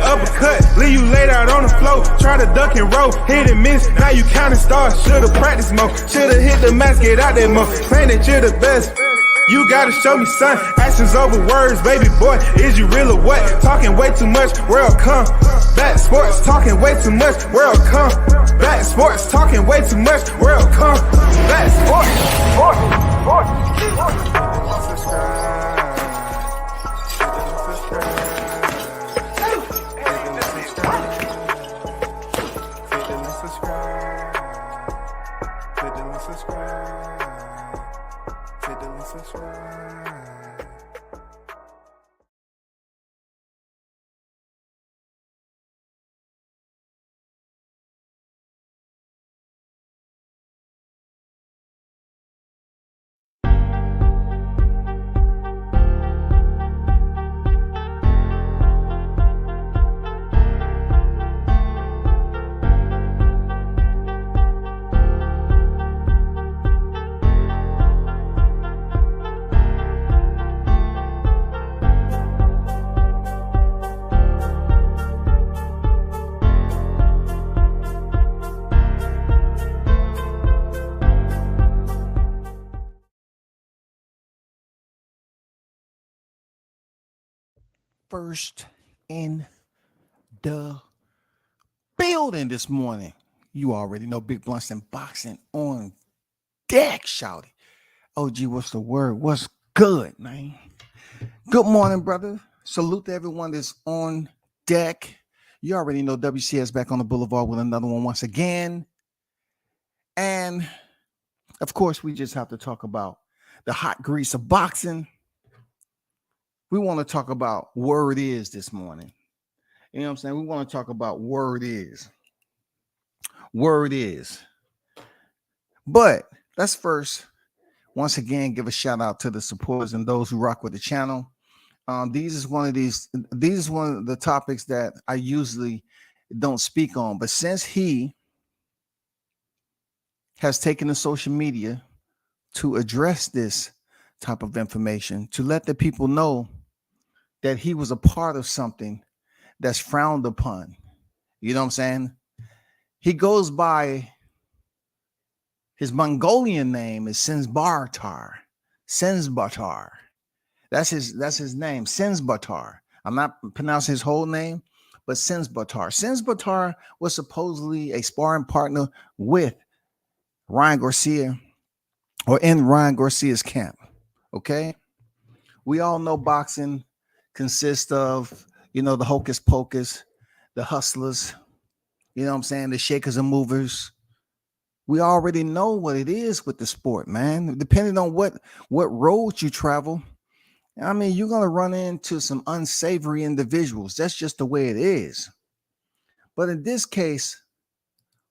uppercut, leave you laid out on the floor. Try to duck and roll, hit and miss, now you counting stars. Should've practiced more, should've hit the mask, get out there more. Saying that you're the best, you gotta show me, son. Actions over words, baby boy, is you real or what? Talking way too much, world come back. Sports talking way too much, world come back. Sports talking way too much, world come back. First in the building this morning. You already know Big Blunts and Boxing on deck, shouty. OG, what's the word? What's good, man? Good morning, brother. Salute to everyone that's on deck. You already know WCS back on the boulevard with another one once again. And, of course, we just have to talk about the hot grease of boxing. We want to talk about word is this morning. You know what I'm saying? We want to talk about word is. Word is. But let's first, once again, give a shout out to the supporters and those who rock with the channel. These is one of the topics that I usually don't speak on. But since he has taken to social media to address this type of information, to let the people know that he was a part of something that's frowned upon. You know what I'm saying? He goes by, his Mongolian name is Senzbatar. Senzbatar. That's his name, Senzbatar. I'm not pronouncing his whole name, but Senzbatar. Senzbatar was supposedly a sparring partner with Ryan Garcia, or in Ryan Garcia's camp. Okay? We all know boxing consists of, the hocus pocus, the hustlers, you know what I'm saying, the shakers and movers. We already know what it is with the sport, man. Depending on what road you travel, I mean, you're going to run into some unsavory individuals. That's just the way it is. But in this case,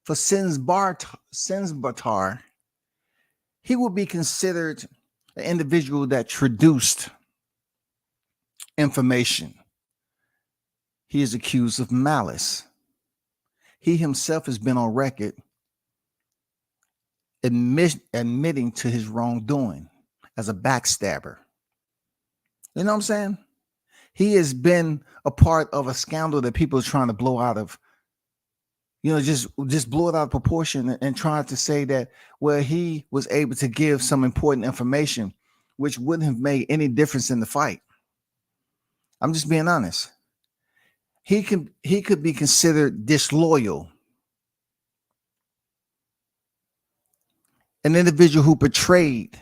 for Senzbatar, he would be considered an individual that traduced information. He is accused of malice. He himself has been on record admitting to his wrongdoing as a backstabber. You know what I'm saying? He has been a part of a scandal that people are trying to blow out of, just blow it out of proportion and trying to say that, well, he was able to give some important information, which wouldn't have made any difference in the fight. I'm just being honest. He could be considered disloyal. An individual who betrayed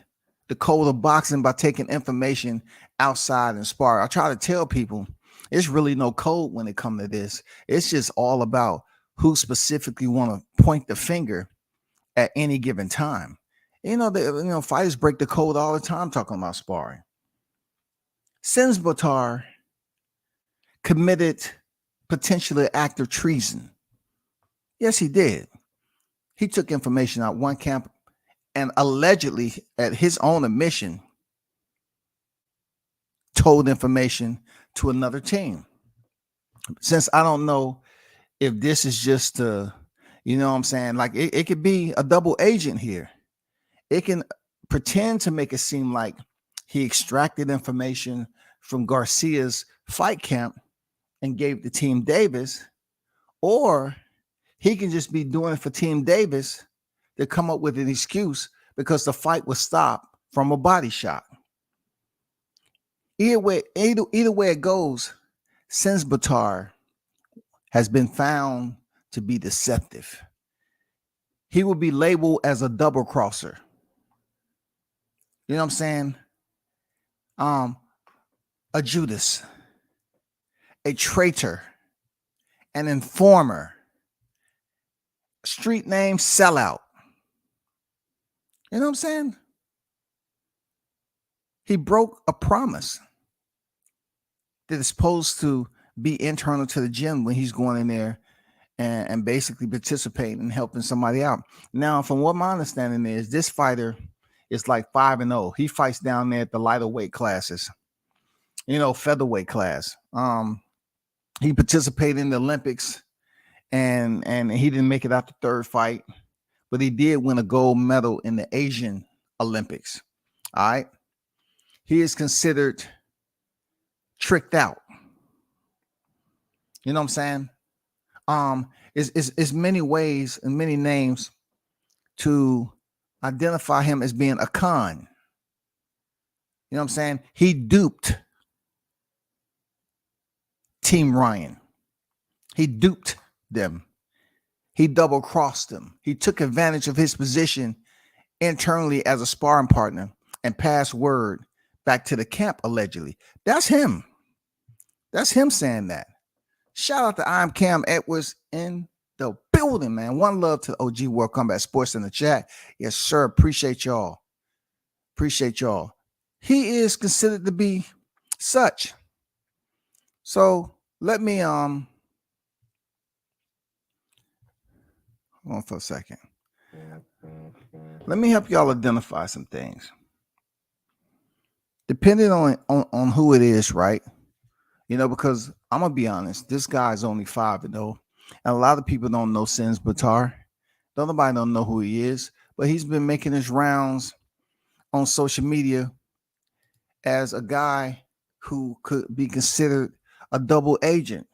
the code of boxing by taking information outside and spar. I try to tell people it's really no code when it comes to this. It's just all about who specifically want to point the finger at any given time. Fighters break the code all the time talking about sparring. Senzbatar committed potentially act of treason. Yes, he did. He took information out one camp and allegedly, at his own admission, told information to another team. Since I don't know if this is just like it could be a double agent here. It can pretend to make it seem like he extracted information from Garcia's fight camp and gave to Team Davis, or he can just be doing it for Team Davis to come up with an excuse because the fight was stopped from a body shot. Either way it goes, Sensbatar has been found to be deceptive. He will be labeled as a double crosser. You know what I'm saying? A Judas, a traitor, an informer, street name sellout. You know what I'm saying? He broke a promise that is supposed to be internal to the gym when he's going in there and basically participating and helping somebody out. Now, from what my understanding is, this fighter is like 5-0. He fights down there at the lighter weight classes, featherweight class. He participated in the Olympics and he didn't make it out the third fight, but he did win a gold medal in the Asian Olympics. All right. He is considered tricked out. You know what I'm saying? Is many ways and many names to identify him as being a con. You know what I'm saying? He duped Team Ryan. He duped them. He double crossed them. He took advantage of his position internally as a sparring partner and passed word back to the camp, allegedly. That's him. That's him saying that. Shout out to I'm Cam Edwards in the building, man. One love to OG World Combat Sports in the chat. Yes, sir. Appreciate y'all. He is considered to be such. So let me hold on for a second. Let me help y'all identify some things. Depending on who it is, right? Because I'm gonna be honest, this guy's only 5-0, and a lot of people don't know Sensbatar. Nobody don't know who he is, but he's been making his rounds on social media as a guy who could be considered a double agent.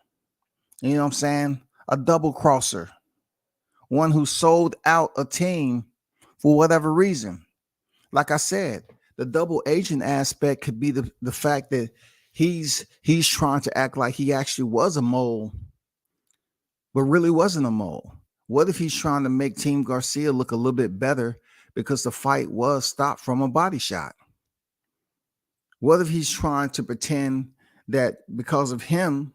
You know what I'm saying? A double crosser, one who sold out a team for whatever reason. Like I said, the double agent aspect could be the fact that he's trying to act like he actually was a mole, but really wasn't a mole. What if he's trying to make Team Garcia look a little bit better because the fight was stopped from a body shot? What if he's trying to pretend that because of him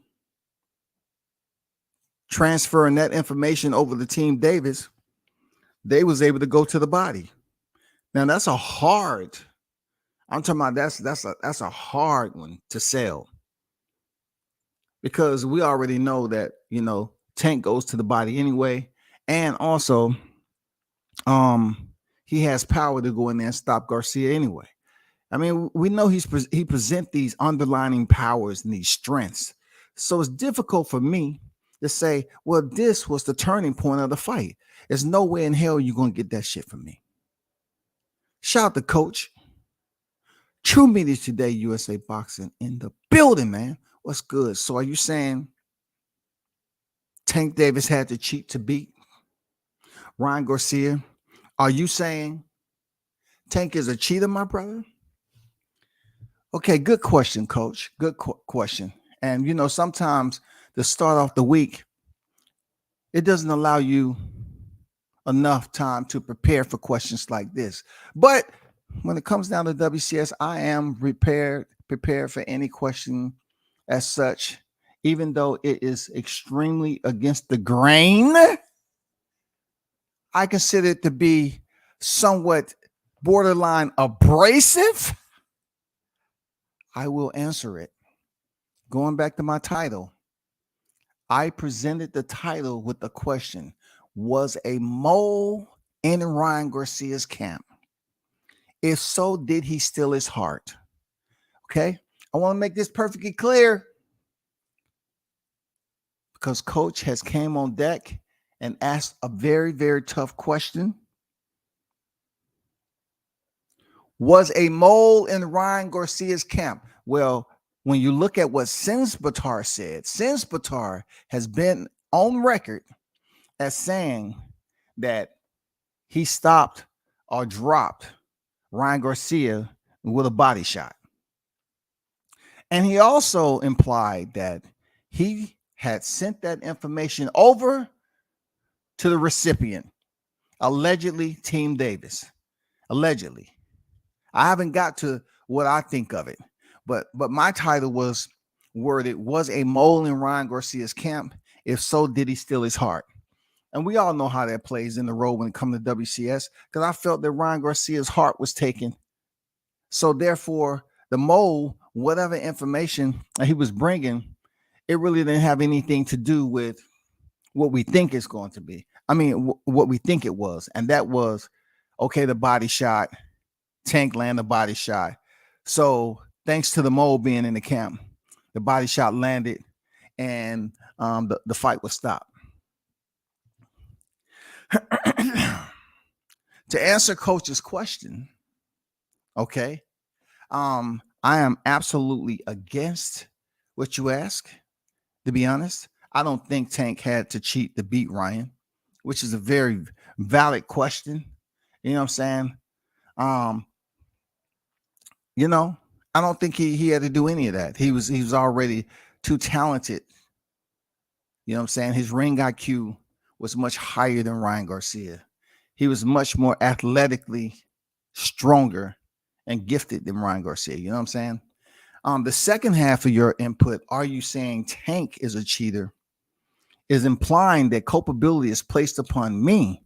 transferring that information over to Team Davis, they was able to go to the body? Now that's a hard. I'm talking about that's a hard one to sell, because we already know that Tank goes to the body anyway, and also he has power to go in there and stop Garcia anyway. I mean, we know he present these underlining powers and these strengths, so it's difficult for me to say, well, this was the turning point of the fight. There's no way in hell you're gonna get that shit from me. Shout out to Coach. True Media Today, USA Boxing in the building, man. What's good? So are you saying Tank Davis had to cheat to beat Ryan Garcia? Are you saying Tank is a cheater, my brother? Okay, good question, Coach. Good question. And, sometimes to start off the week, it doesn't allow you enough time to prepare for questions like this. But when it comes down to WCS, I am prepared for any question as such, even though it is extremely against the grain. I consider it to be somewhat borderline abrasive. I will answer it. Going back to my title, I presented the title with the question, was a mole in Ryan Garcia's camp? If so, did he steal his heart? Okay, I want to make this perfectly clear, because Coach has came on deck and asked a very, very tough question. Was a mole in Ryan Garcia's camp? Well, when you look at what Spygate said, Spygate has been on record as saying that he stopped or dropped Ryan Garcia with a body shot. And he also implied that he had sent that information over to the recipient, allegedly Team Davis. Allegedly. I haven't got to what I think of it, but my title was worded, was a mole in Ryan Garcia's camp? If so, did he steal his heart? And we all know how that plays in the role when it comes to WCS, because I felt that Ryan Garcia's heart was taken. So therefore, the mole, whatever information he was bringing, it really didn't have anything to do with what we think it's going to be. I mean, what we think it was. And that was, okay, the body shot, Tank landed a body shot. So thanks to the mole being in the camp, the body shot landed and the fight was stopped. To answer Coach's question, okay, I am absolutely against what you ask. To be honest, I don't think Tank had to cheat to beat Ryan, which is a very valid question. You know what I'm saying? I don't think he had to do any of that. He was already too talented. You know what I'm saying? His ring IQ was much higher than Ryan Garcia. He was much more athletically stronger and gifted than Ryan Garcia. You know what I'm saying? The second half of your input, are you saying Tank is a cheater, is implying that culpability is placed upon me.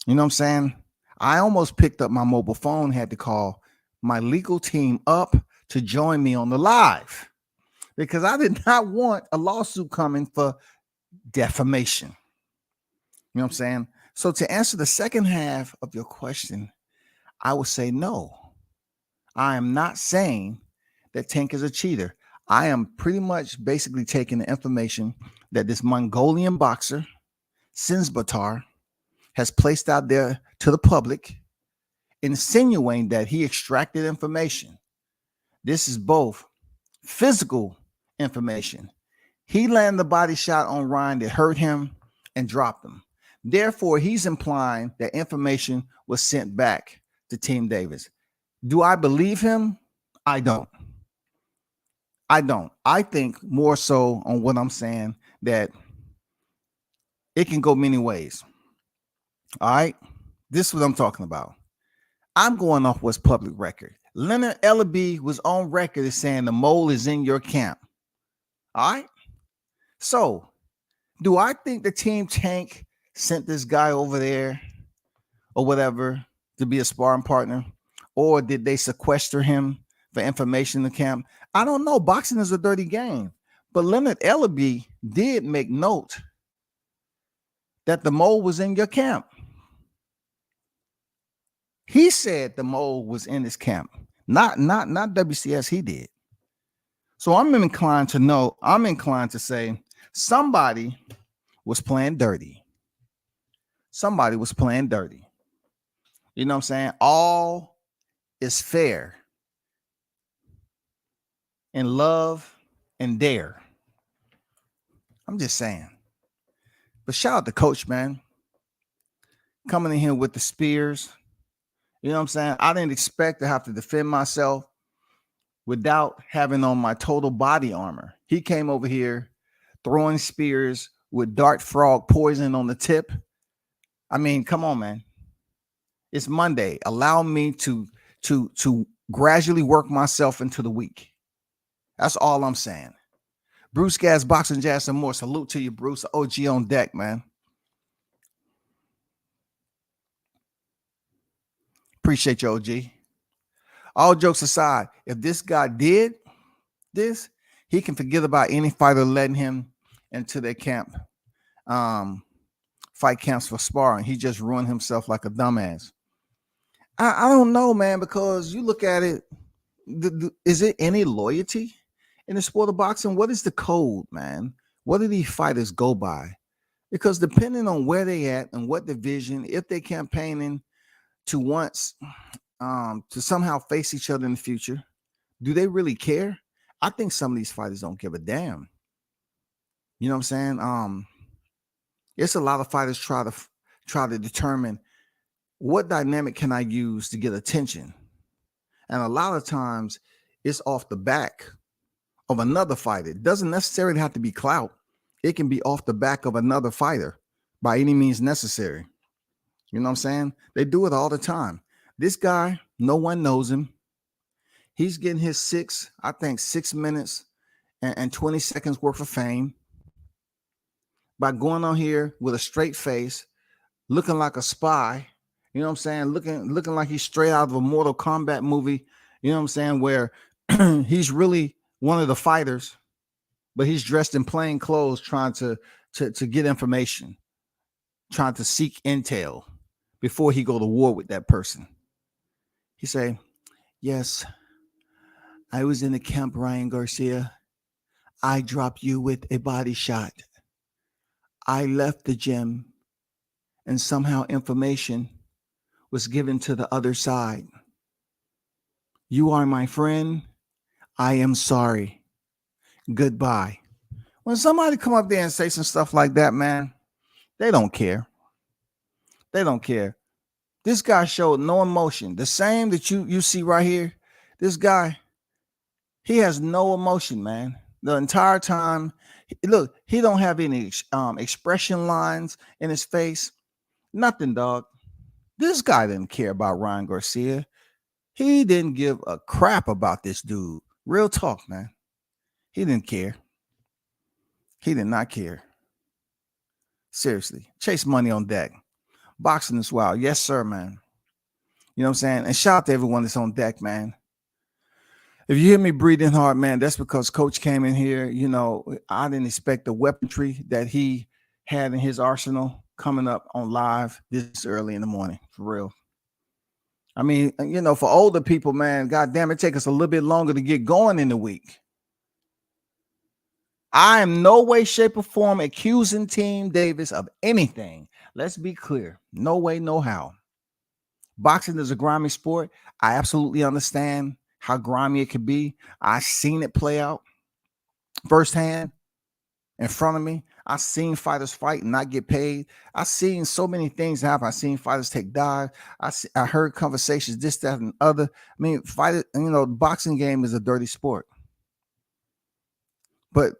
You know what I'm saying? I almost picked up my mobile phone, had to call my legal team up to join me on the live because I did not want a lawsuit coming for defamation. You know what I'm saying? So to answer the second half of your question, I would say no. I am not saying that Tank is a cheater. I am pretty much basically taking the information that this Mongolian boxer, Spygate, has placed out there to the public, insinuating that he extracted information. This is both physical information. He landed the body shot on Ryan that hurt him and dropped him. Therefore, he's implying that information was sent back to Team Davis. Do I believe him? I don't. I think more so on what I'm saying that it can go many ways. All right. This is what I'm talking about. I'm going off what's public record. Leonard Ellaby was on record as saying the mole is in your camp. All right. So do I think the Team Tank sent this guy over there or whatever to be a sparring partner? Or did they sequester him for information in the camp? I don't know. Boxing is a dirty game. But Leonard Ellaby did make note that the mole was in your camp. He said the mole was in his camp, not WCS. He did. So I'm inclined to say somebody was playing dirty. Somebody was playing dirty. You know what I'm saying? All is fair in love and dare. I'm just saying. But shout out to Coach, man. Coming in here with the spears. You know what I'm saying? I didn't expect to have to defend myself without having on my total body armor. He came over here throwing spears with dart frog poison on the tip. I mean, come on, man. It's Monday. Allow me to gradually work myself into the week. That's all I'm saying. Bruce Gas, Boxing, Jazz, and more. Salute to you, Bruce. OG on deck, man. Appreciate you, OG. All jokes aside, if this guy did this, he can forget about any fighter letting him into their camp, fight camps for sparring. He just ruined himself like a dumbass. I don't know, man, because you look at it, is it any loyalty in the sport of boxing? What is the code, man? What do these fighters go by? Because depending on where they at and what division, if they're campaigning to once to somehow face each other in the future, do they really care? I think some of these fighters don't give a damn. You know what I'm saying? It's a lot of fighters try to determine what dynamic can I use to get attention. And a lot of times it's off the back of another fighter. It doesn't necessarily have to be clout. It can be off the back of another fighter by any means necessary. You know what I'm saying? They do it all the time. This guy, no one knows him. He's getting his 6 minutes and 20 seconds worth of fame by going on here with a straight face, looking like a spy. You know what I'm saying? Looking like he's straight out of a Mortal Kombat movie. You know what I'm saying? Where he's really one of the fighters, but he's dressed in plain clothes, trying to get information, trying to seek intel before he go to war with that person. He say, "Yes, I was in the camp, Ryan Garcia. I dropped you with a body shot. I left the gym, and somehow information was given to the other side. You are my friend. I am sorry. Goodbye." When somebody come up there and say some stuff like that, man, they don't care. They don't care. This guy showed no emotion. The same that you see right here. This guy, he has no emotion, man. The entire time. Look, he don't have any expression lines in his face. Nothing, dog. This guy didn't care about Ryan Garcia. He didn't give a crap about this dude. Real talk, man. He didn't care. He did not care. Seriously. Chase money on deck. Boxing is wild. Yes, sir, man. You know what I'm saying? And shout out to everyone that's on deck, man. If you hear me breathing hard, man, that's because Coach came in here. You know, I didn't expect the weaponry that he had in his arsenal coming up on live this early in the morning. For real. I mean, you know, for older people, man, God damn, it take us a little bit longer to get going in the week. I am no way, shape, or form accusing Team Davis of anything. Let's be clear. No way, no how. Boxing is a grimy sport. I absolutely understand how grimy it could be. I've seen it play out firsthand in front of me. I've seen fighters fight and not get paid. I've seen so many things happen. I've seen fighters take dives. I heard conversations, this, that, and other. I mean, the boxing game is a dirty sport. But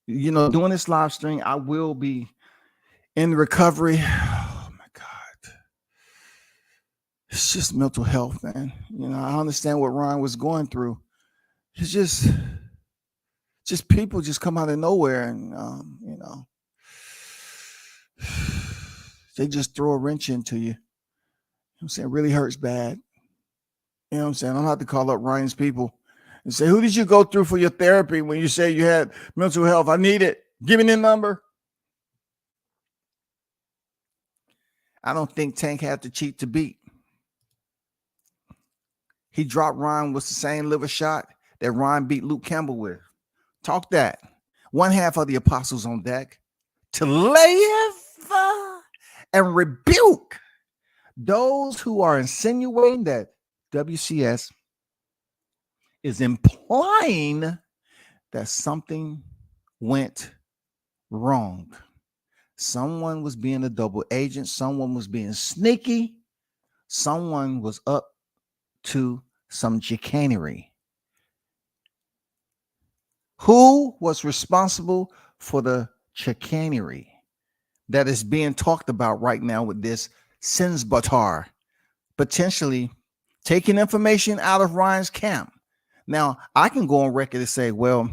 you know, doing this live stream, I will be in recovery. Oh my God. It's just mental health, man. You know, I understand what Ryan was going through. It's just people just come out of nowhere and you know, they just throw a wrench into you. You know what I'm saying? It really hurts bad. You know what I'm saying? I'm gonna have to call up Ryan's people and say, who did you go through for your therapy when you say you had mental health? I need it. Give me the number. I don't think Tank had to cheat to beat. He dropped Ryan with the same liver shot that Ryan beat Luke Campbell with. Talk that. One half of the apostles on deck to live and rebuke those who are insinuating that WCS is implying that something went wrong. Someone was being a double agent. Someone was being sneaky. Someone was up to some chicanery. Who was responsible for the chicanery that is being talked about right now with this Sinsbatar potentially taking information out of Ryan's camp? Now, I can go on record and say, well,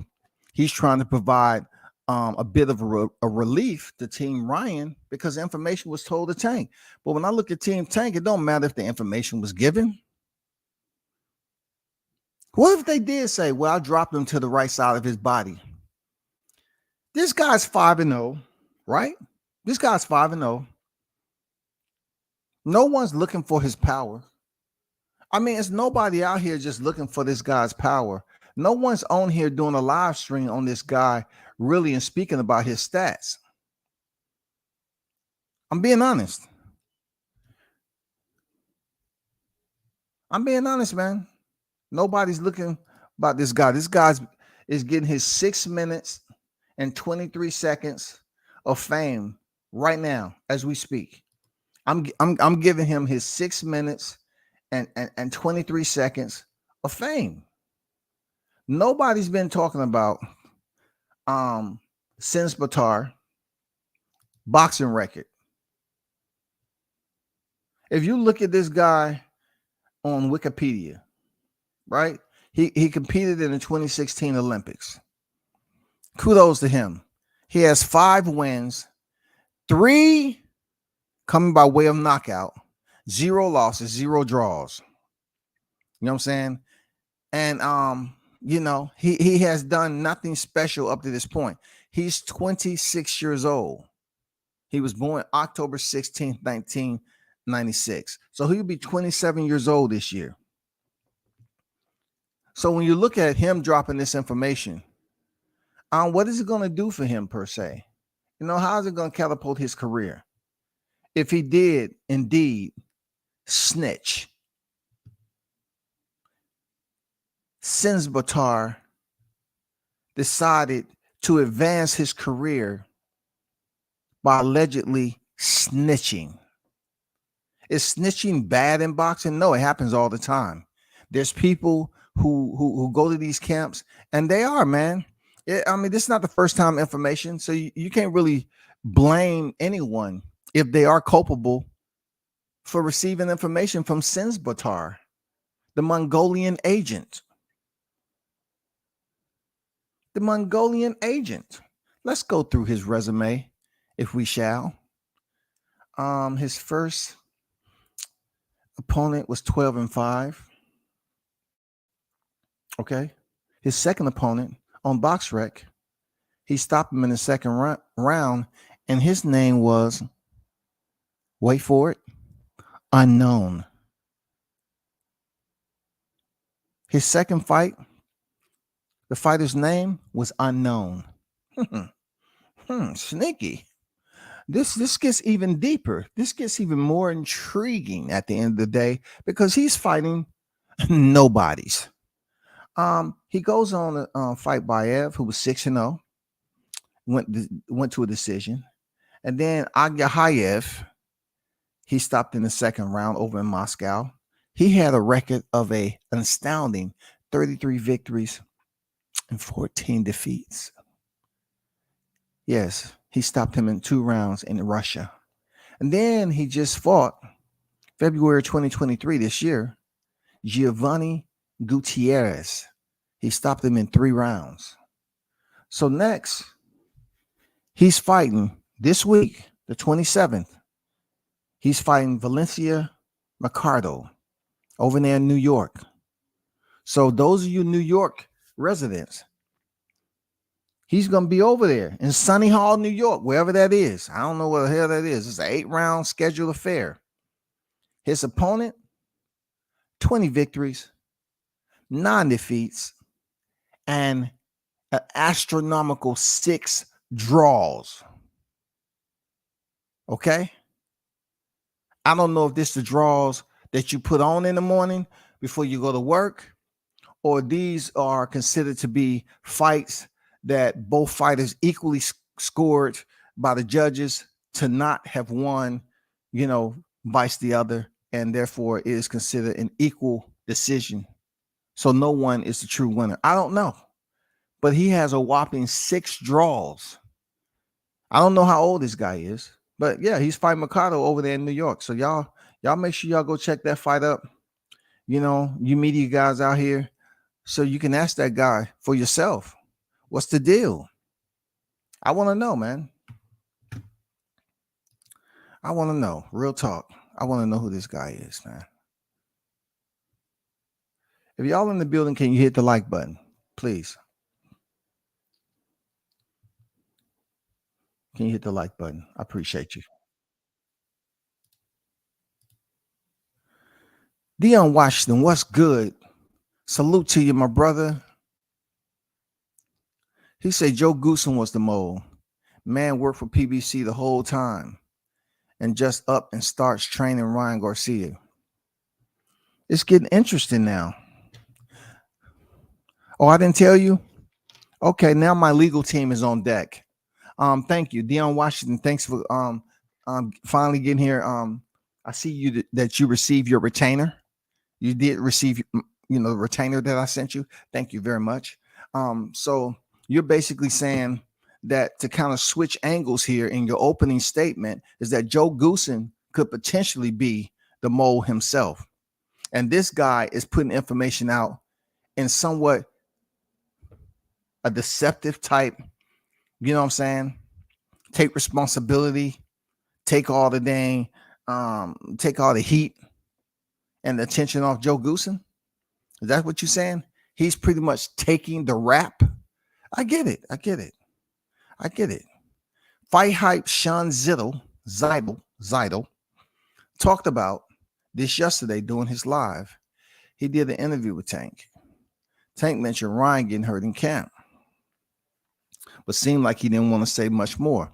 he's trying to provide a bit of a relief to Team Ryan because information was told to Tank. But when I look at Team Tank, it don't matter if the information was given. What if they did say, well, I dropped him to the right side of his body? This guy's 5-0, right? This guy's 5-0. No one's looking for his power. I mean, it's nobody out here just looking for this guy's power. No one's on here doing a live stream on this guy really and speaking about his stats. I'm being honest. I'm being honest, man. Nobody's looking about this guy. This guy's is getting his 6 minutes and 23 seconds of fame right now as we speak. I'm giving him his 6 minutes and 23 seconds of fame. Nobody's been talking about Sins Batar boxing record. If you look at this guy on Wikipedia, right? He competed in the 2016 Olympics. Kudos to him. He has 5 wins, 3 coming by way of knockout, 0 losses, 0 draws. You know what I'm saying? And you know, he has done nothing special up to this point. He's 26 years old. He was born October 16th, 1996. So he'll be 27 years old this year. So when you look at him dropping this information, what is it going to do for him per se? You know, how is it going to catapult his career? If he did indeed snitch, Sins Batar decided to advance his career by allegedly snitching. Is snitching bad in boxing? No, it happens all the time. There's people who go to these camps, and they are, man. I mean, this is not the first time information, so you can't really blame anyone if they are culpable for receiving information from Sins Batar, the Mongolian agent. The Mongolian agent. Let's go through his resume, if we shall. His first opponent was 12-5. Okay. His second opponent on BoxRec, he stopped him in the second round, and his name was, wait for it, unknown. His second fight, the fighter's name was unknown. Sneaky. This gets even deeper. This gets even more intriguing at the end of the day because he's fighting nobodies. He goes on to fight Bayev, who was 6-0, went to a decision, and then Agyahayev, he stopped in the second round over in Moscow. He had a record of an astounding 33 victories and 14 defeats. Yes, he stopped him in 2 rounds in Russia. And then he just fought February 2023 this year, Giovanni Gutierrez. He stopped him in 3 rounds. So next, he's fighting this week, the 27th. He's fighting Valencia Mercado over there in New York. So those of you New York residents, he's going to be over there in Sunny Hall, New York, wherever that is. I don't know what the hell that is. It's an 8-round scheduled affair. His opponent, 20 victories, 9 defeats, and an astronomical 6 draws. Okay? I don't know if this is the draws that you put on in the morning before you go to work, or these are considered to be fights that both fighters equally scored by the judges to not have won, you know, vice the other, and therefore it is considered an equal decision. So no one is the true winner. I don't know, but he has a whopping 6 draws. I don't know how old this guy is, but yeah, he's fighting Mercado over there in New York. So y'all make sure y'all go check that fight up. You know, you media guys out here, so you can ask that guy for yourself. What's the deal? I want to know, man. I want to know. Real talk. I want to know who this guy is, man. If y'all in the building, can you hit the like button, please? Can you hit the like button? I appreciate you. Dion Washington, what's good? Salute to you, my brother. He said Joe Goosen was the mole. Man worked for PBC the whole time and just up and starts training Ryan Garcia. It's getting interesting now. Oh, I didn't tell you. Okay, now my legal team is on deck. Thank you, Dion Washington. Thanks for finally getting here. I see that you received your retainer. You did receive, the retainer that I sent you. Thank you very much. So you're basically saying that to kind of switch angles here in your opening statement is that Joe Goosen could potentially be the mole himself. And this guy is putting information out in somewhat a deceptive type, you know what I'm saying? Take responsibility, take all the take all the heat and the attention off Joe Goosen. Is that what you're saying? He's pretty much taking the rap. I get it. I get it. I get it. Fight hype Sean Zeidel talked about this yesterday during his live. He did an interview with Tank. Tank mentioned Ryan getting hurt in camp, but seemed like he didn't want to say much more.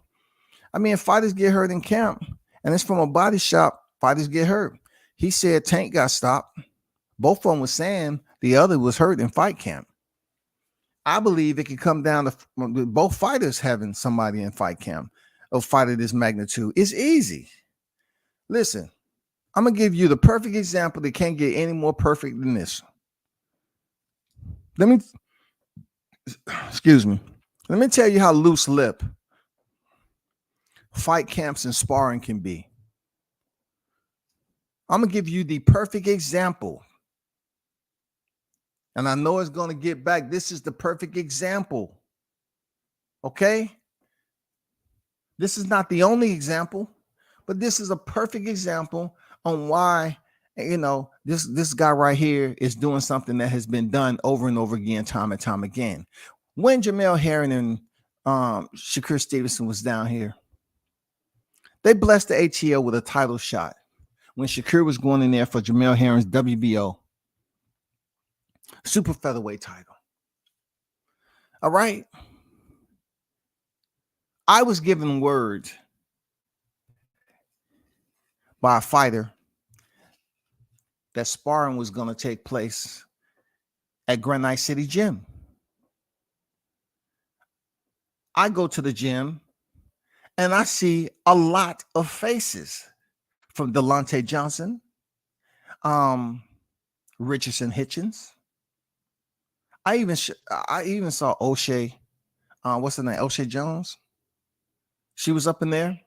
I mean, fighters get hurt in camp, and it's from a body shop. Fighters get hurt. He said Tank got stopped. Both of them was saying the other was hurt in fight camp. I believe it could come down to both fighters having somebody in fight camp, a fight of this magnitude. It's easy. Listen, I'm going to give you the perfect example that can't get any more perfect than this. Excuse me. Let me tell you how loose lip fight camps and sparring can be. I'm going to give you the perfect example. And I know it's going to get back. This is the perfect example. Okay? This is not the only example, but this is a perfect example on why, this guy right here is doing something that has been done over and over again, time and time again. When Jamel Herring and Shakur Stevenson was down here, they blessed the ATL with a title shot when Shakur was going in there for Jamel Herring's WBO super featherweight title. All right. I was given word by a fighter that sparring was going to take place at Granite City Gym. I go to the gym and I see a lot of faces from Delonte Johnson, Richardson Hitchens. I even saw O'Shea. What's her name? O'Shea Jones. She was up in there.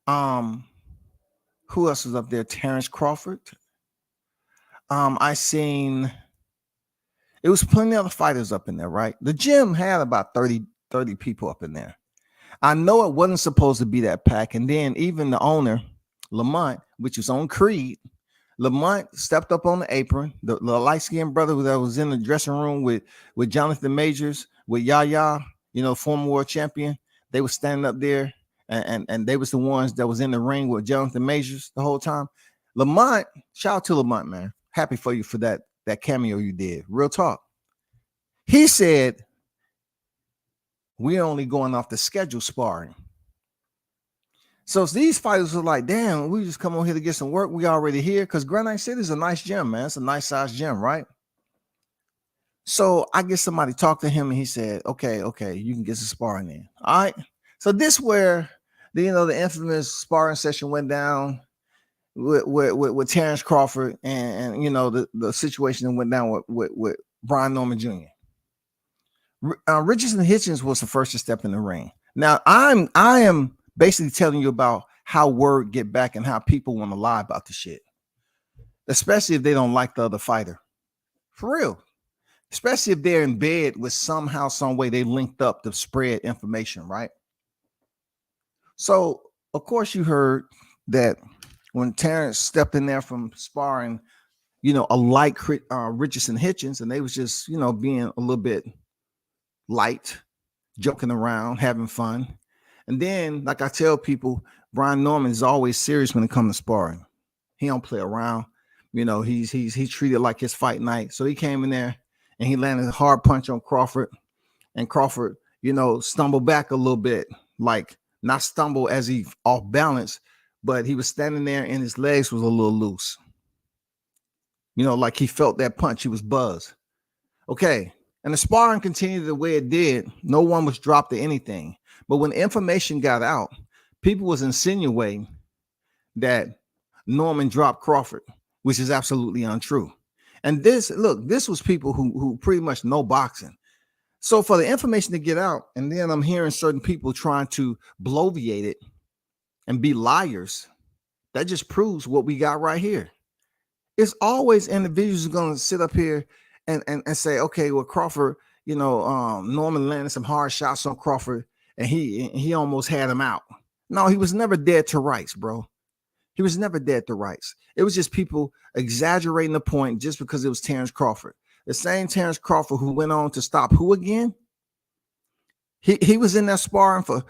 Who else was up there? Terrence Crawford. I seen. It was plenty of other fighters up in there, right? The gym had about 30 people up in there. I know it wasn't supposed to be that packed. And then even the owner, Lamont, which was on Creed, Lamont stepped up on the apron. The light-skinned brother that was in the dressing room with Jonathan Majors, with Yaya, former world champion. They were standing up there, and they was the ones that was in the ring with Jonathan Majors the whole time. Lamont, shout out to Lamont, man. Happy for you for that cameo you did. Real talk. He said, we're only going off the schedule sparring. So these fighters were like, damn, we just come on here to get some work. We already here because Granite City is a nice gym, man. It's a nice size gym, right? So I guess somebody talked to him and he said, okay, you can get some sparring in. All right. So this where the infamous sparring session went down with Terrence Crawford and the situation that went down with Brian Norman Jr. Richardson Hitchens was the first to step in the ring. Now I am basically telling you about how word get back and how people want to lie about the shit, especially if they don't like the other fighter. For real. Especially if they're in bed with somehow, some way they linked up to spread information, right? So, of course, you heard that when Terrence stepped in there from sparring, a light Richardson Hitchens, and they was just, being a little bit light, joking around, having fun. And then, like I tell people, Brian Norman is always serious when it comes to sparring. He don't play around. He's treated like his fight night. So he came in there and he landed a hard punch on Crawford. And Crawford, stumbled back a little bit, like not stumble as he off balance, but he was standing there and his legs was a little loose. Like he felt that punch. He was buzzed. Okay. And the sparring continued the way it did. No one was dropped or anything. But when information got out, people was insinuating that Norman dropped Crawford, which is absolutely untrue. And this was people who pretty much know boxing. So for the information to get out, and then I'm hearing certain people trying to bloviate it and be liars, that just proves what we got right here. It's always individuals going to sit up here and say, okay, well, Crawford, Norman landed some hard shots on Crawford, and he almost had him out. No, he was never dead to rights, bro. He was never dead to rights. It was just people exaggerating the point just because it was Terrence Crawford. The same Terrence Crawford who went on to stop who again? He was in that sparring for,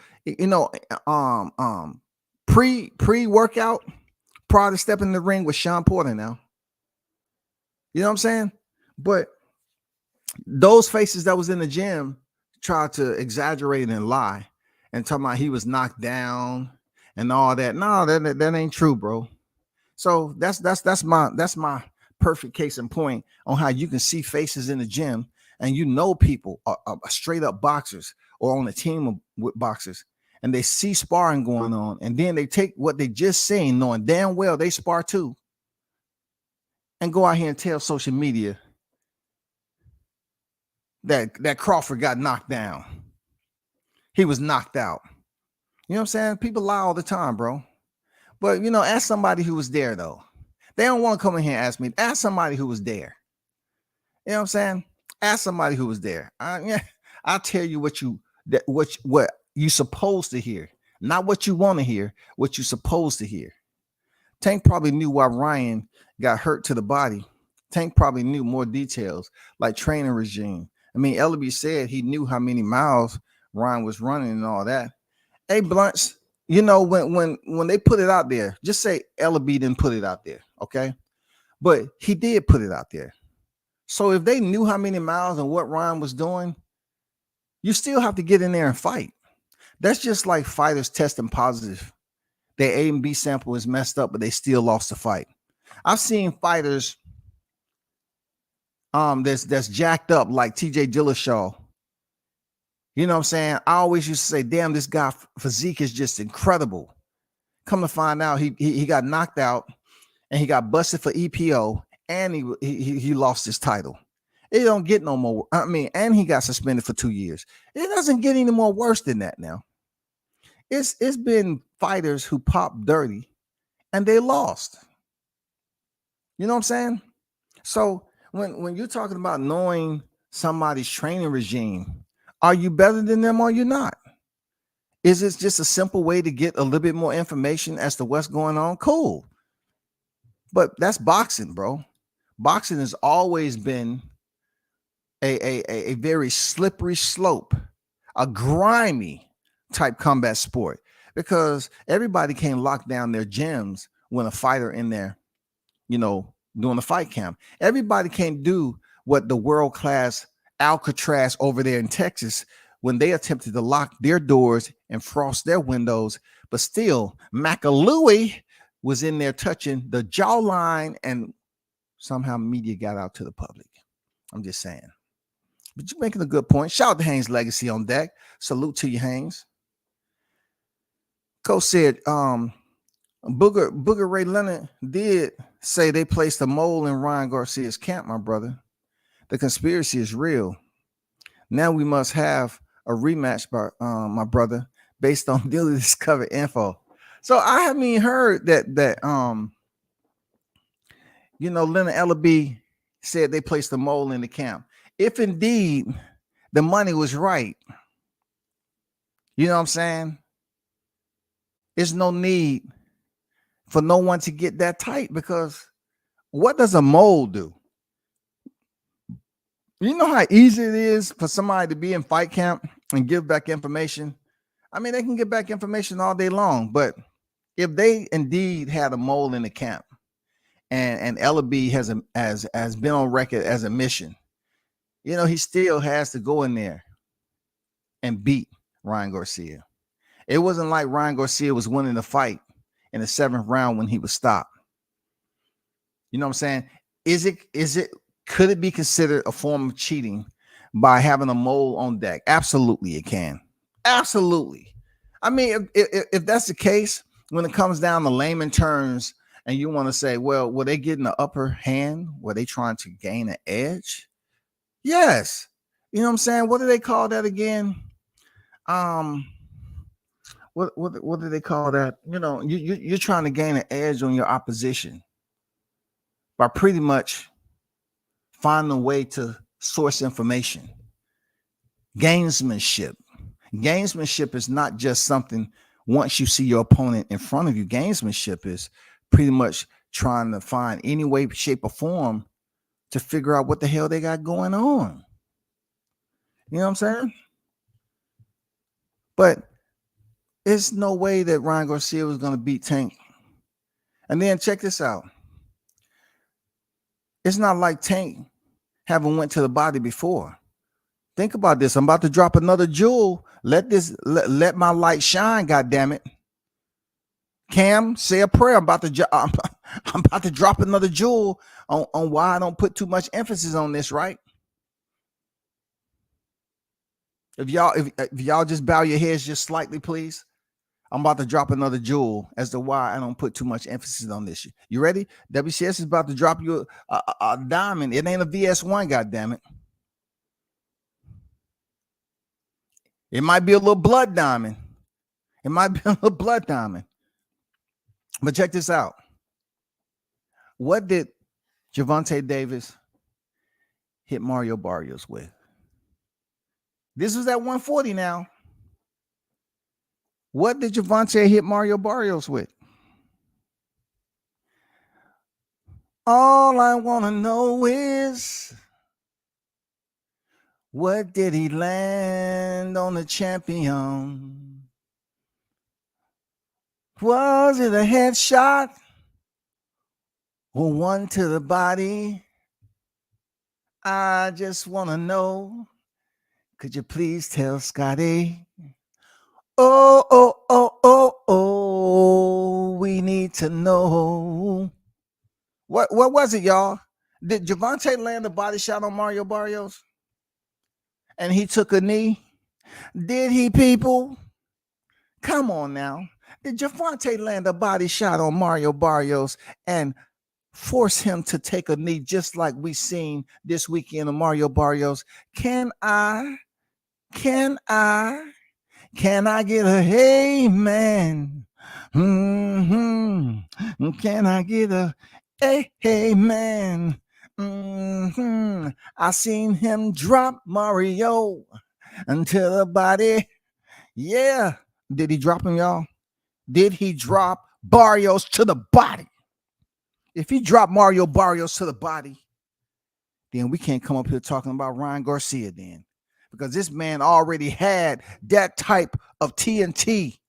pre-workout, prior to stepping in the ring with Sean Porter now. You know what I'm saying? But those faces that was in the gym tried to exaggerate and lie and talking about he was knocked down and all that. No, that ain't true, bro. So that's my perfect case in point on how you can see faces in the gym and people are straight up boxers or on a team with boxers, and they see sparring going on, and then they take what they just seen, knowing damn well they spar too, and go out here and tell social media that Crawford got knocked down. He was knocked out. You know what I'm saying? People lie all the time, bro. But, ask somebody who was there, though. They don't want to come in here and ask me. Ask somebody who was there. You know what I'm saying? Ask somebody who was there. I'll tell you what you supposed to hear. Not what you want to hear, what you supposed to hear. Tank probably knew why Ryan got hurt to the body. Tank probably knew more details, like training regime. I mean, Ellaby said he knew how many miles Ryan was running and all that. Hey, Blunts, when they put it out there, just say Ellaby didn't put it out there, okay? But he did put it out there. So if they knew how many miles and what Ryan was doing, you still have to get in there and fight. That's just like fighters testing positive. Their A and B sample is messed up, but they still lost the fight. I've seen fighters that's jacked up like TJ Dillashaw. You know what I'm saying? I always used to say, damn, this guy physique is just incredible. Come to find out, he got knocked out and he got busted for EPO, and he lost his title. It don't get no more. I mean, and he got suspended for 2 years. It doesn't get any more worse than that now. It's been fighters who popped dirty and they lost. You know what I'm saying? So when you're talking about knowing somebody's training regime, are you better than them or you're not? Is it just a simple way to get a little bit more information as to what's going on? Cool. But that's boxing, bro. Boxing has always been a very slippery slope, a grimy type combat sport, because everybody can't lock down their gyms when a fighter in there, doing a fight camp. Everybody can't do what the world-class Alcatraz over there in Texas, when they attempted to lock their doors and frost their windows, but still Macalouey was in there touching the jawline, and somehow media got out to the public. I'm just saying. But you're making a good point. Shout out to Haynes Legacy on deck. Salute to you, Haynes. Coach said, Booger Ray Leonard did say they placed a mole in Ryan Garcia's camp, my brother. The conspiracy is real. Now we must have a rematch, by my brother, based on newly discovered info. So I haven't heard that Leonard Ellaby said they placed a mole in the camp. If indeed the money was right, you know what I'm saying? There's no need for no one to get that tight, because what does a mole do? You know how easy it is for somebody to be in fight camp and give back information? I mean, they can get back information all day long, but if they indeed had a mole in the camp, and Ellaby has been on record as a mission, he still has to go in there and beat Ryan Garcia. It wasn't like Ryan Garcia was winning the fight in the 7th round when he was stopped. You know what I'm saying? Could it be considered a form of cheating by having a mole on deck? Absolutely, it can. Absolutely. I mean, if that's the case, when it comes down to layman terms, and you want to say, well, were they getting the upper hand? Were they trying to gain an edge? Yes. You know what I'm saying? What do they call that again? What do they call that? You know, you're trying to gain an edge on your opposition by pretty much finding a way to source information. Gamesmanship. Gamesmanship is not just something once you see your opponent in front of you. Gamesmanship is pretty much trying to find any way, shape, or form to figure out what the hell they got going on. You know what I'm saying? But there's no way that Ryan Garcia was going to beat Tank. And then check this out. It's not like Tank haven't went to the body before. Think about this. I'm about to drop another jewel. Let my light shine, goddammit. Cam, say a prayer. I'm about to drop another jewel on why I don't put too much emphasis on this, right? If y'all just bow your heads just slightly, please. I'm about to drop another jewel as to why I don't put too much emphasis on this. You ready? WCS is about to drop you a diamond. It ain't a VS1, goddammit. It might be a little blood diamond. It might be a little blood diamond. But check this out. What did Gervonta Davis hit Mario Barrios with? This was at 140 now. What did Gervonta hit Mario Barrios with? All I want to know is, what did he land on the champion? Was it a headshot or one to the body? I just want to know. Could you please tell Scotty? Oh, we need to know. What was it, y'all? Did Gervonta land a body shot on Mario Barrios? And he took a knee? Did he, people? Come on now. Did Gervonta land a body shot on Mario Barrios and force him to take a knee just like we seen this weekend of Mario Barrios? Can I get a hey man? Can I get a hey man? I seen him drop Mario into the body. Yeah. Did he drop him, y'all? Did he drop Barrios to the body? If he dropped Mario Barrios to the body, then we can't come up here talking about Ryan Garcia then. Because this man already had that type of TNT.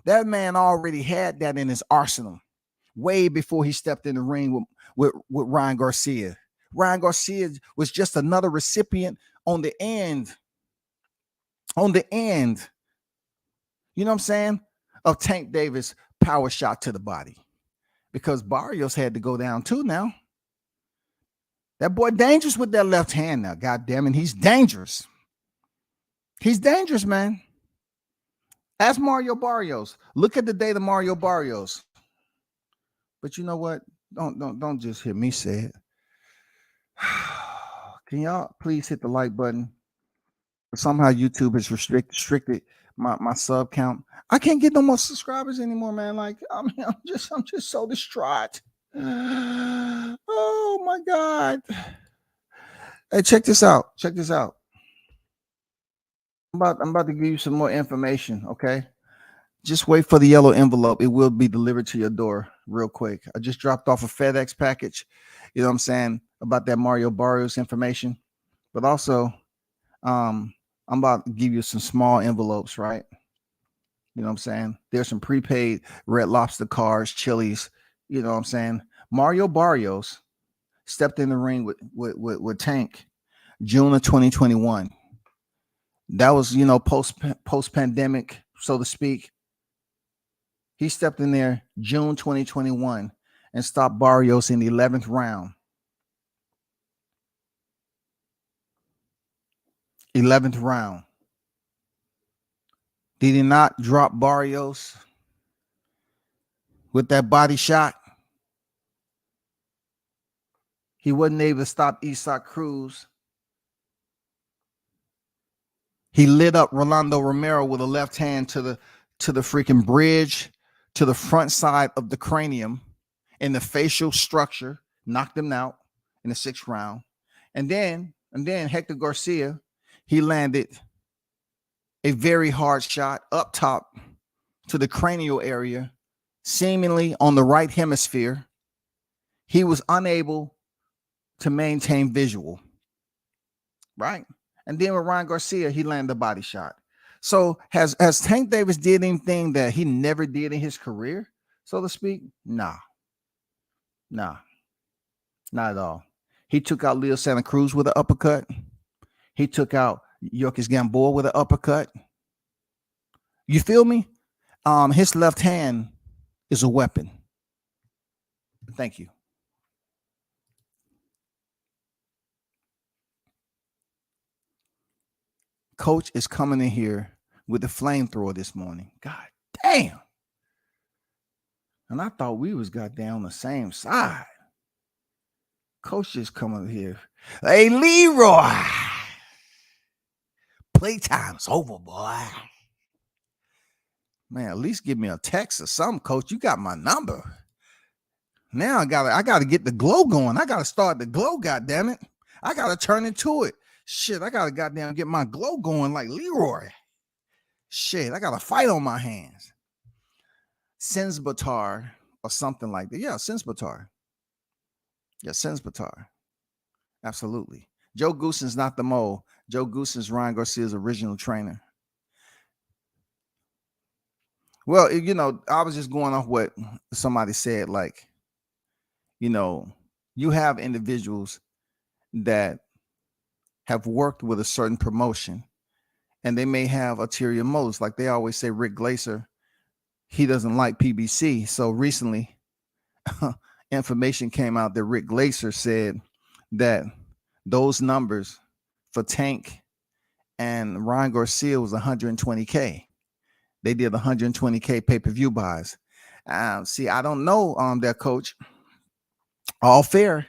That man already had that in his arsenal way before he stepped in the ring with Ryan Garcia. Ryan Garcia was just another recipient on the end. On the end. You know what I'm saying? Of Tank Davis' power shot to the body. Because Barrios had to go down too now. That boy dangerous with that left hand now. God damn it, he's dangerous. He's dangerous, man. Ask Mario Barrios. Look at the date of Mario Barrios. But you know what? Don't just hear me say it. Can y'all please hit the like button? Somehow YouTube has restricted my sub count. I can't get no more subscribers anymore, man. Like, I mean, I'm just so distraught. Oh my God. Hey, check this out. I'm about to give you some more information, okay? Just wait for the yellow envelope. It will be delivered to your door real quick. I just dropped off a FedEx package, you know what I'm saying, about that Mario Barrios information. But also, I'm about to give you some small envelopes, right? You know what I'm saying? There's some prepaid Red Lobster cards, Chili's, you know what I'm saying? Mario Barrios stepped in the ring with Tank June of 2021. That was, you know, post pandemic, so to speak. He stepped in there June 2021 and stopped Barrios in the 11th round. 11th round. Did he not drop Barrios with that body shot? He wasn't able to stop Isaac Cruz. He lit up Rolando Romero with a left hand to the freaking bridge, to the front side of the cranium, in the facial structure, knocked him out in the 6th round. And then Hector Garcia, he landed a very hard shot up top to the cranial area, seemingly on the right hemisphere. He was unable to maintain visual, right? And then with Ryan Garcia, he landed a body shot. So has Tank Davis did anything that he never did in his career, so to speak? Nah, not at all. He took out Leo Santa Cruz with an uppercut. He took out Yorkis Gamboa with an uppercut. You feel me? His left hand is a weapon. Thank you. Coach is coming in here with the flamethrower this morning. God damn. And I thought we was goddamn on the same side. Coach is coming here. Hey, Leroy. Playtime's over, boy. Man, at least give me a text or something, Coach. You got my number. Now I gotta get the glow going. I gotta start the glow, goddammit. I gotta turn into it. Shit, I gotta goddamn get my glow going like Leroy. Shit, I got a fight on my hands. Sensbatar or something like that. Yeah, Sensbatar. Yeah, Sensbatar. Absolutely. Joe Goosen's not the mole. Joe Goosen's Ryan Garcia's original trainer. Well, you know, I was just going off what somebody said, like, you know, you have individuals that have worked with a certain promotion and they may have ulterior motives. Like they always say, Rick Glaser, he doesn't like PBC. So recently, information came out that Rick Glaser said that those numbers for Tank and Ryan Garcia was 120K. They did 120K pay-per-view buys. See, I don't know that, Coach. All fair.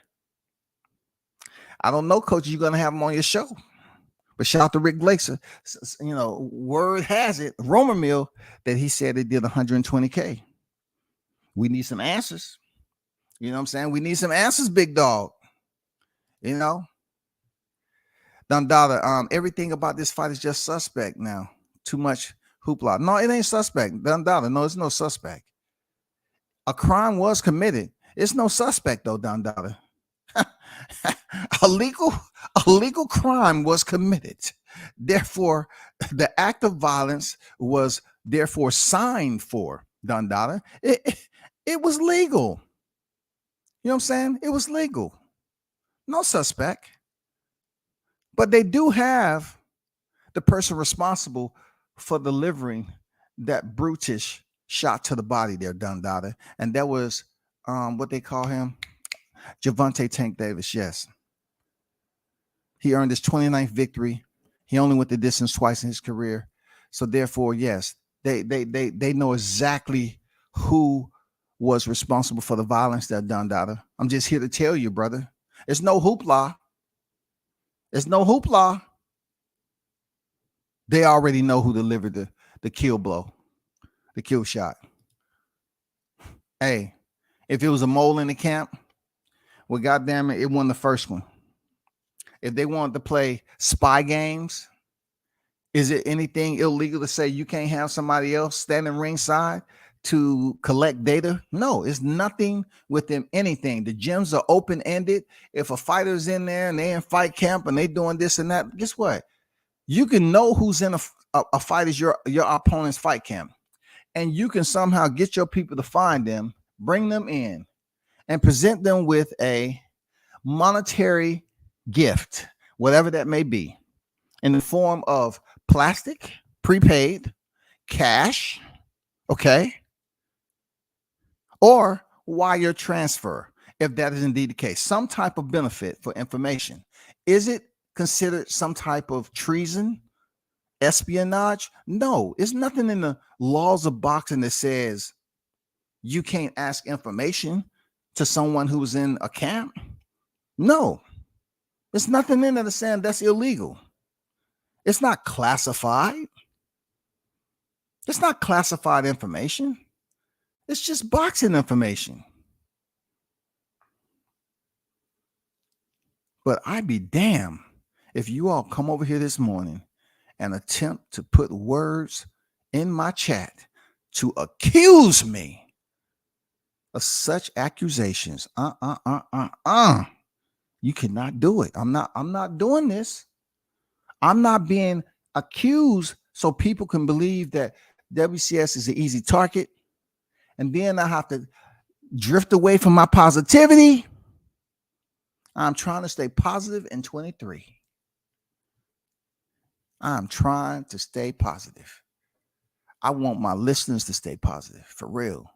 I don't know, Coach, you're going to have him on your show. But shout out to Rick Glaser. You know, word has it, rumor mill, that he said they did 120K. We need some answers. You know what I'm saying? We need some answers, big dog. You know? Dundada, everything about this fight is just suspect now. Too much hoopla. No, it ain't suspect. Dundada, no, it's no suspect. A crime was committed. It's no suspect, though, Dundada. A legal crime was committed. Therefore, the act of violence was therefore signed for, Dundada. It was legal. You know what I'm saying? It was legal. No suspect. But they do have the person responsible for delivering that brutish shot to the body there, Dundada. And that was what they call him, Gervonta Tank Davis. Yes. He earned his 29th victory. He only went the distance twice in his career. So therefore, yes, they know exactly who was responsible for the violence that Dundada. I'm just here to tell you, brother. It's no hoopla. It's no hoopla. They already know who delivered the kill blow, the kill shot. Hey, if it was a mole in the camp, well, goddamn it, it won the first one. If they wanted to play spy games, is it anything illegal to say you can't have somebody else standing ringside to collect data? No, it's nothing with them, anything. The gyms are open-ended. If a fighter's in there and they in fight camp and they doing this and that, guess what? You can know who's in a fighter's your opponent's fight camp. And you can somehow get your people to find them, bring them in, and present them with a monetary gift, whatever that may be, in the form of plastic, prepaid, cash, okay, or wire transfer, if that is indeed the case, some type of benefit for information. Is it considered some type of treason, espionage? No, it's nothing in the laws of boxing that says you can't ask information to someone who's in a camp. No, there's nothing in there that's saying that's illegal. It's not classified. It's not classified information. It's just boxing information. But I'd be damned if you all come over here this morning and attempt to put words in my chat to accuse me of such accusations. You cannot do it. I'm not doing this. I'm not being accused so people can believe that WCS is an easy target. And then I have to drift away from my positivity. I'm trying to stay positive in 23. I'm trying to stay positive. I want my listeners to stay positive, for real.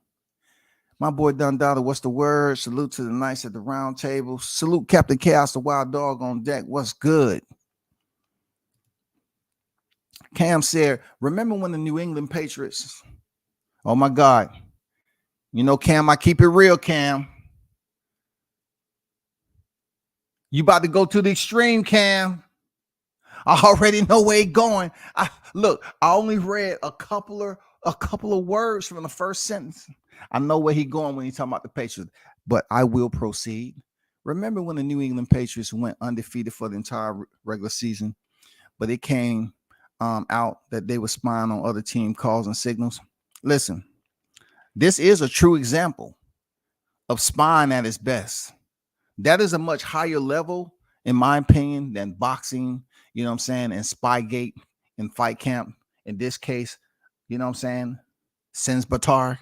My boy Dundada, what's the word? Salute to the knights at the round table. Salute Captain Chaos, the wild dog on deck. What's good? Cam said, remember when the New England Patriots? Oh my God. You know, Cam, I keep it real, Cam. You about to go to the extreme, Cam. I already know where it's going. I only read a couple of words from the first sentence. I know where he's going when he's talking about the Patriots, but I will proceed. Remember when the New England Patriots went undefeated for the entire regular season, but it came out that they were spying on other team calls and signals? Listen, this is a true example of spying at its best. That is a much higher level, in my opinion, than boxing, you know what I'm saying, and Spygate and Fight Camp. In this case, you know what I'm saying, Sins Batar.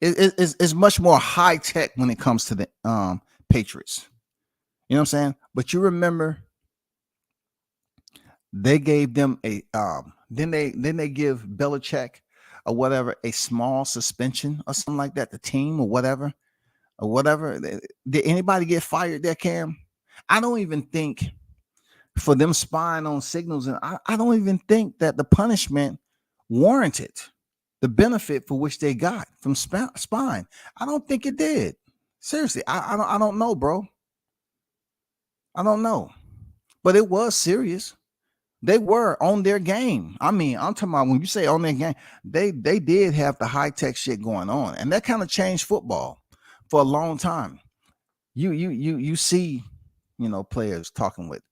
It's much more high tech when it comes to the Patriots. You know what I'm saying? But you remember they gave them a then they give Belichick or whatever a small suspension or something like that, the team or whatever. Did anybody get fired there, Cam? I don't even think for them spying on signals, and I don't even think that the punishment warranted the benefit for which they got from spying. I don't think it did. Seriously, I don't know, bro. I don't know, but it was serious. They were on their game. I mean, I'm talking about when you say on their game, they did have the high tech shit going on, and that kind of changed football for a long time. You see, you know, players talking with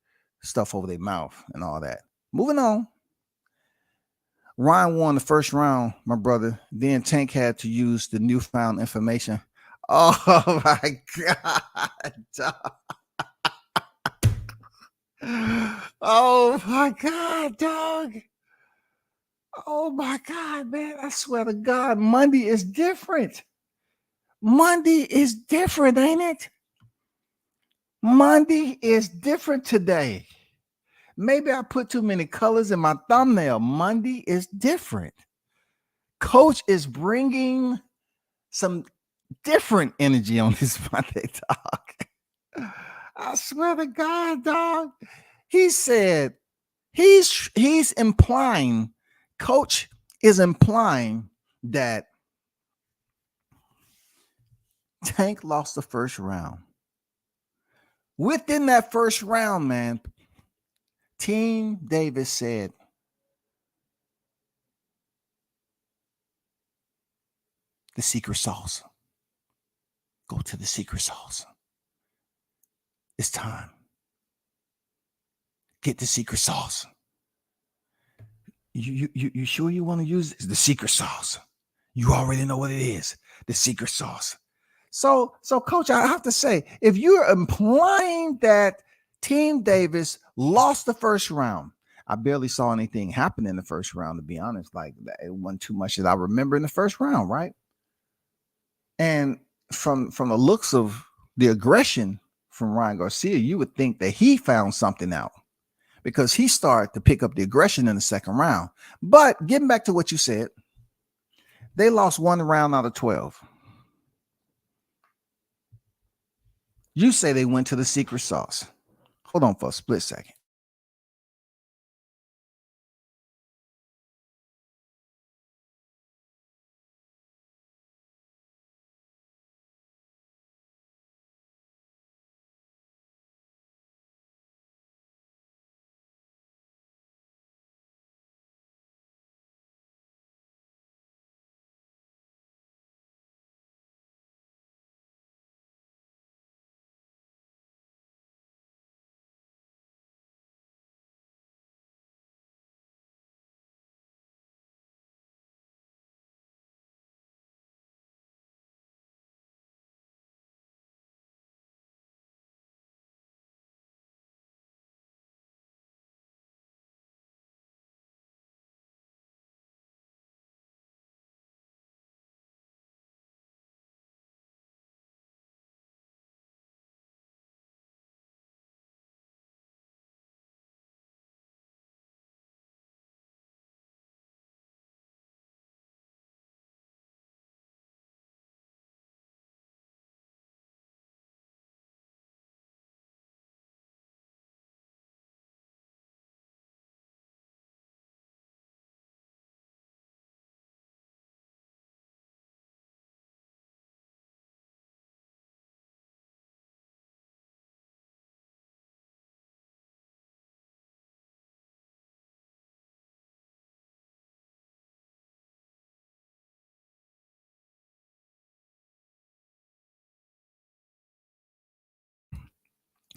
stuff over their mouth and all that. Moving on. Ryan won the first round, my brother. Then Tank had to use the newfound information. Oh my God. Oh my God, dog. Oh my God, man. I swear to God, Monday is different. Monday is different, ain't it? Monday is different today. Maybe I put too many colors in my thumbnail. Monday is different. Coach is bringing some different energy on this Monday talk. I swear to God, dog. He said he's implying, Coach is implying that Tank lost the first round. Within that first round, man, Team Davis said, the secret sauce. Go to the secret sauce. It's time. Get the secret sauce. You sure you want to use this? The secret sauce. You already know what it is. The secret sauce. So Coach, I have to say, if you're implying that Team Davis lost the first round, I barely saw anything happen in the first round, to be honest. Like, it wasn't too much that I remember in the first round, right? And from the looks of the aggression from Ryan Garcia, you would think that he found something out, because he started to pick up the aggression in the second round. But getting back to what you said, they lost one round out of 12. You say they went to the secret sauce. Hold on for a split second.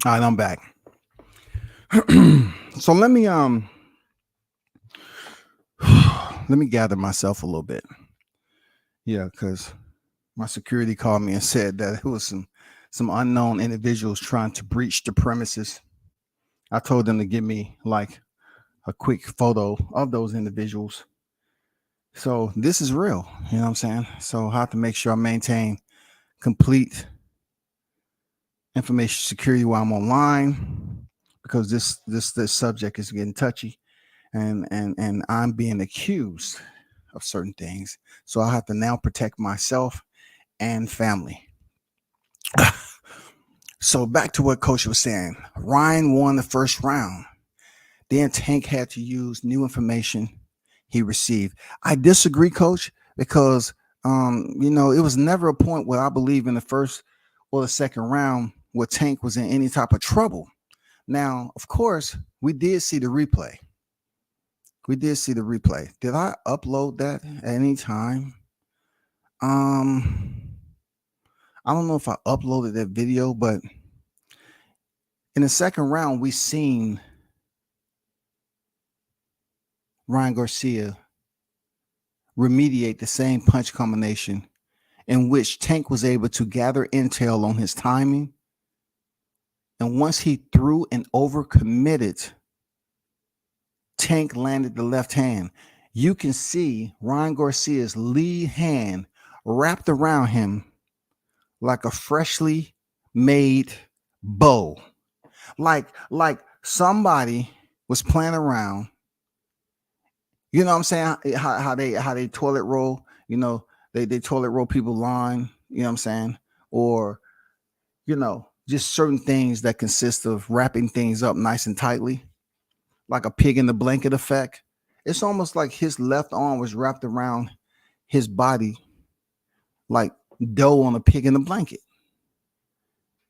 All right, I'm back. So let me let me gather myself a little bit. Yeah, because my security called me and said that it was some unknown individuals trying to breach the premises. I told them to give me like a quick photo of those individuals. So this is real, you know what I'm saying? So I have to make sure I maintain complete information security while I'm online because this subject is getting touchy and I'm being accused of certain things. So I have to now protect myself and family. So back to what Coach was saying. Ryan won the first round. Then Tank had to use new information he received. I disagree, Coach, because it was never a point where I believe in the first or the second round where Tank was in any type of trouble. Now, of course, we did see the replay. Did I upload that at any time? I don't know if I uploaded that video, but in the second round, we seen Ryan Garcia remediate the same punch combination in which Tank was able to gather intel on his timing. And once he threw and overcommitted, Tank landed the left hand. You can see Ryan Garcia's lead hand wrapped around him like a freshly made bow. Like somebody was playing around. You know what I'm saying? How they toilet roll, they toilet roll people line, you know what I'm saying? Or, just certain things that consist of wrapping things up nice and tightly, like a pig in the blanket effect. It's almost like his left arm was wrapped around his body like dough on a pig in the blanket.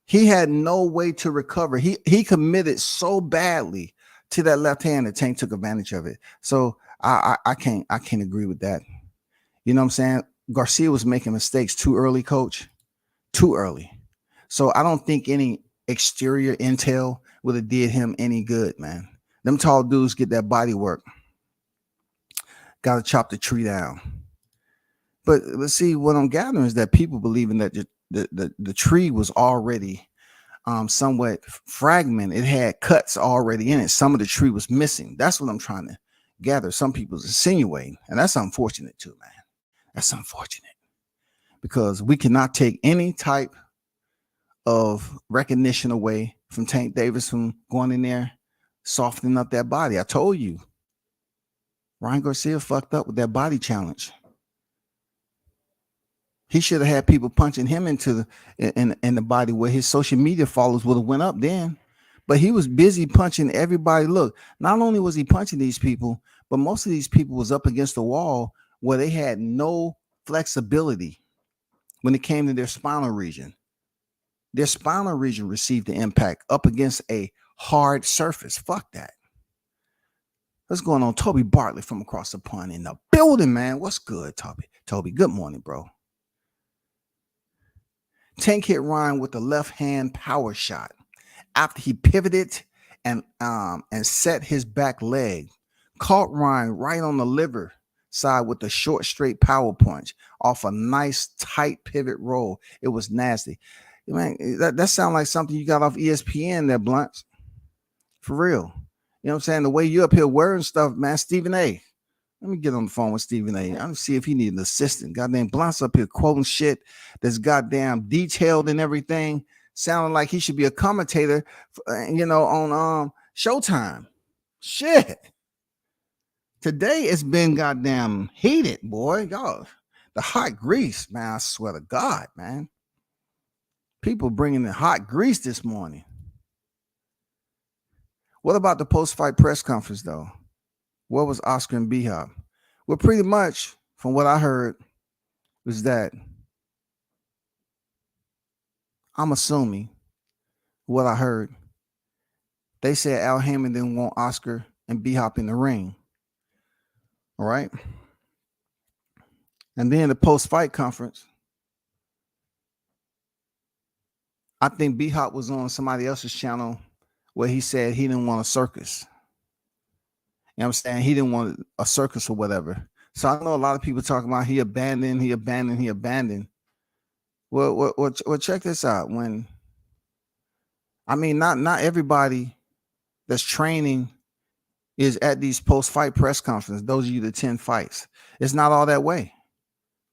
He had no way to recover. He committed so badly to that left hand that Tank took advantage of it. So I can't agree with that. You know what I'm saying? Garcia was making mistakes too early, Coach. Too early. So I don't think any exterior intel would have did him any good, man. Them tall dudes get that body work. Got to chop the tree down. But let's see, what I'm gathering is that people believing that the tree was already somewhat fragmented. It had cuts already in it. Some of the tree was missing. That's what I'm trying to gather. Some people's insinuating, and that's unfortunate too, man. That's unfortunate because we cannot take any type of recognition away from Tank Davis from going in there, softening up that body. I told you, Ryan Garcia fucked up with that body challenge. He should have had people punching him into in the body where his social media followers would have went up then. But he was busy punching everybody. Look, not only was he punching these people, but most of these people was up against the wall where they had no flexibility when it came to their spinal region. Their spinal region received the impact up against a hard surface. Fuck that. What's going on? Toby Bartlett from across the pond in the building, man. What's good, Toby? Toby, good morning, bro. Tank hit Ryan with the left hand power shot after he pivoted and set his back leg. Caught Ryan right on the liver side with a short straight power punch off a nice tight pivot roll. It was nasty. Man, that sounds like something you got off ESPN there, Blunts. For real. You know what I'm saying? The way you up here wearing stuff, man. Stephen A. Let me get on the phone with Stephen A. I'm gonna see if he needs an assistant. Goddamn Blunt's up here quoting shit that's goddamn detailed and everything. Sounding like he should be a commentator, on Showtime. Shit. Today it's been goddamn heated, boy. Y'all, the hot grease, man. I swear to God, man. People bringing in hot grease this morning. What about the post-fight press conference, though? What was Oscar and B-Hop? Well, pretty much, from what I heard, was that I'm assuming what I heard. They said Al Hammond didn't want Oscar and B-Hop in the ring. All right. And then the post-fight conference, I think B Hop was on somebody else's channel where he said he didn't want a circus. You know what I'm saying? He didn't want a circus or whatever. So I know a lot of people talking about he abandoned. Well, check this out. Not everybody that's training is at these post-fight press conferences. Those of you that 10 fights. It's not all that way.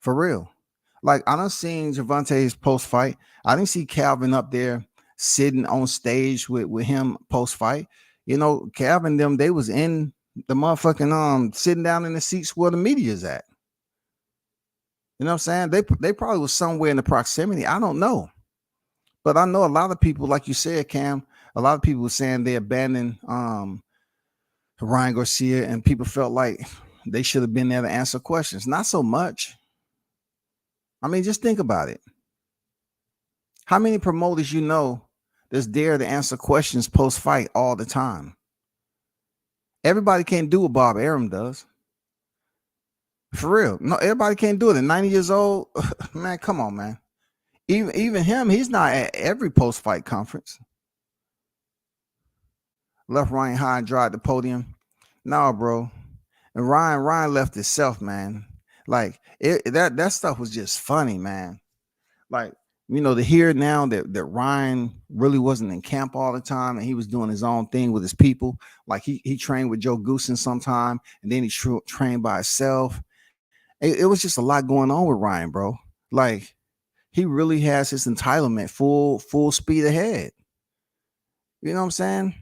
For real. Like, I done seen Gervonta's post-fight. I didn't see Calvin up there sitting on stage with him post-fight. You know, Calvin them, they was in the motherfucking sitting down in the seats where the media's at. You know what I'm saying? They probably was somewhere in the proximity. I don't know. But I know a lot of people, like you said, Cam, a lot of people were saying they abandoned Ryan Garcia, and people felt like they should have been there to answer questions. Not so much. I mean, just think about it. How many promoters you know that's there to answer questions post-fight all the time? Everybody can't do what Bob Arum does. For real. No, everybody can't do it. At 90 years old, man, come on, man. Even him, he's not at every post-fight conference. Left Ryan high and dry at the podium. No, bro. And Ryan left himself, man. Like that stuff was just funny, man. Like, you know, to hear now that Ryan really wasn't in camp all the time and he was doing his own thing with his people. Like he trained with Joe Goosen sometime, and then he trained by himself. It was just a lot going on with Ryan, bro. Like, he really has his entitlement full speed ahead. You know what I'm saying?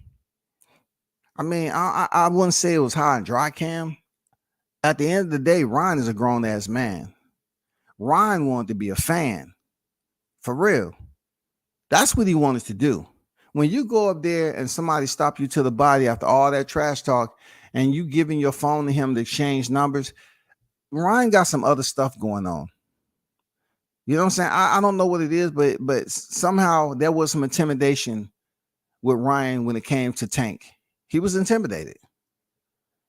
I mean, I wouldn't say it was high and dry, Cam. At the end of the day, Ryan is a grown-ass man. Ryan wanted to be a fan. For real. That's what he wanted to do. When you go up there and somebody stop you to the body after all that trash talk and you giving your phone to him to exchange numbers, Ryan got some other stuff going on. You know what I'm saying? I don't know what it is, but somehow there was some intimidation with Ryan when it came to Tank. He was intimidated.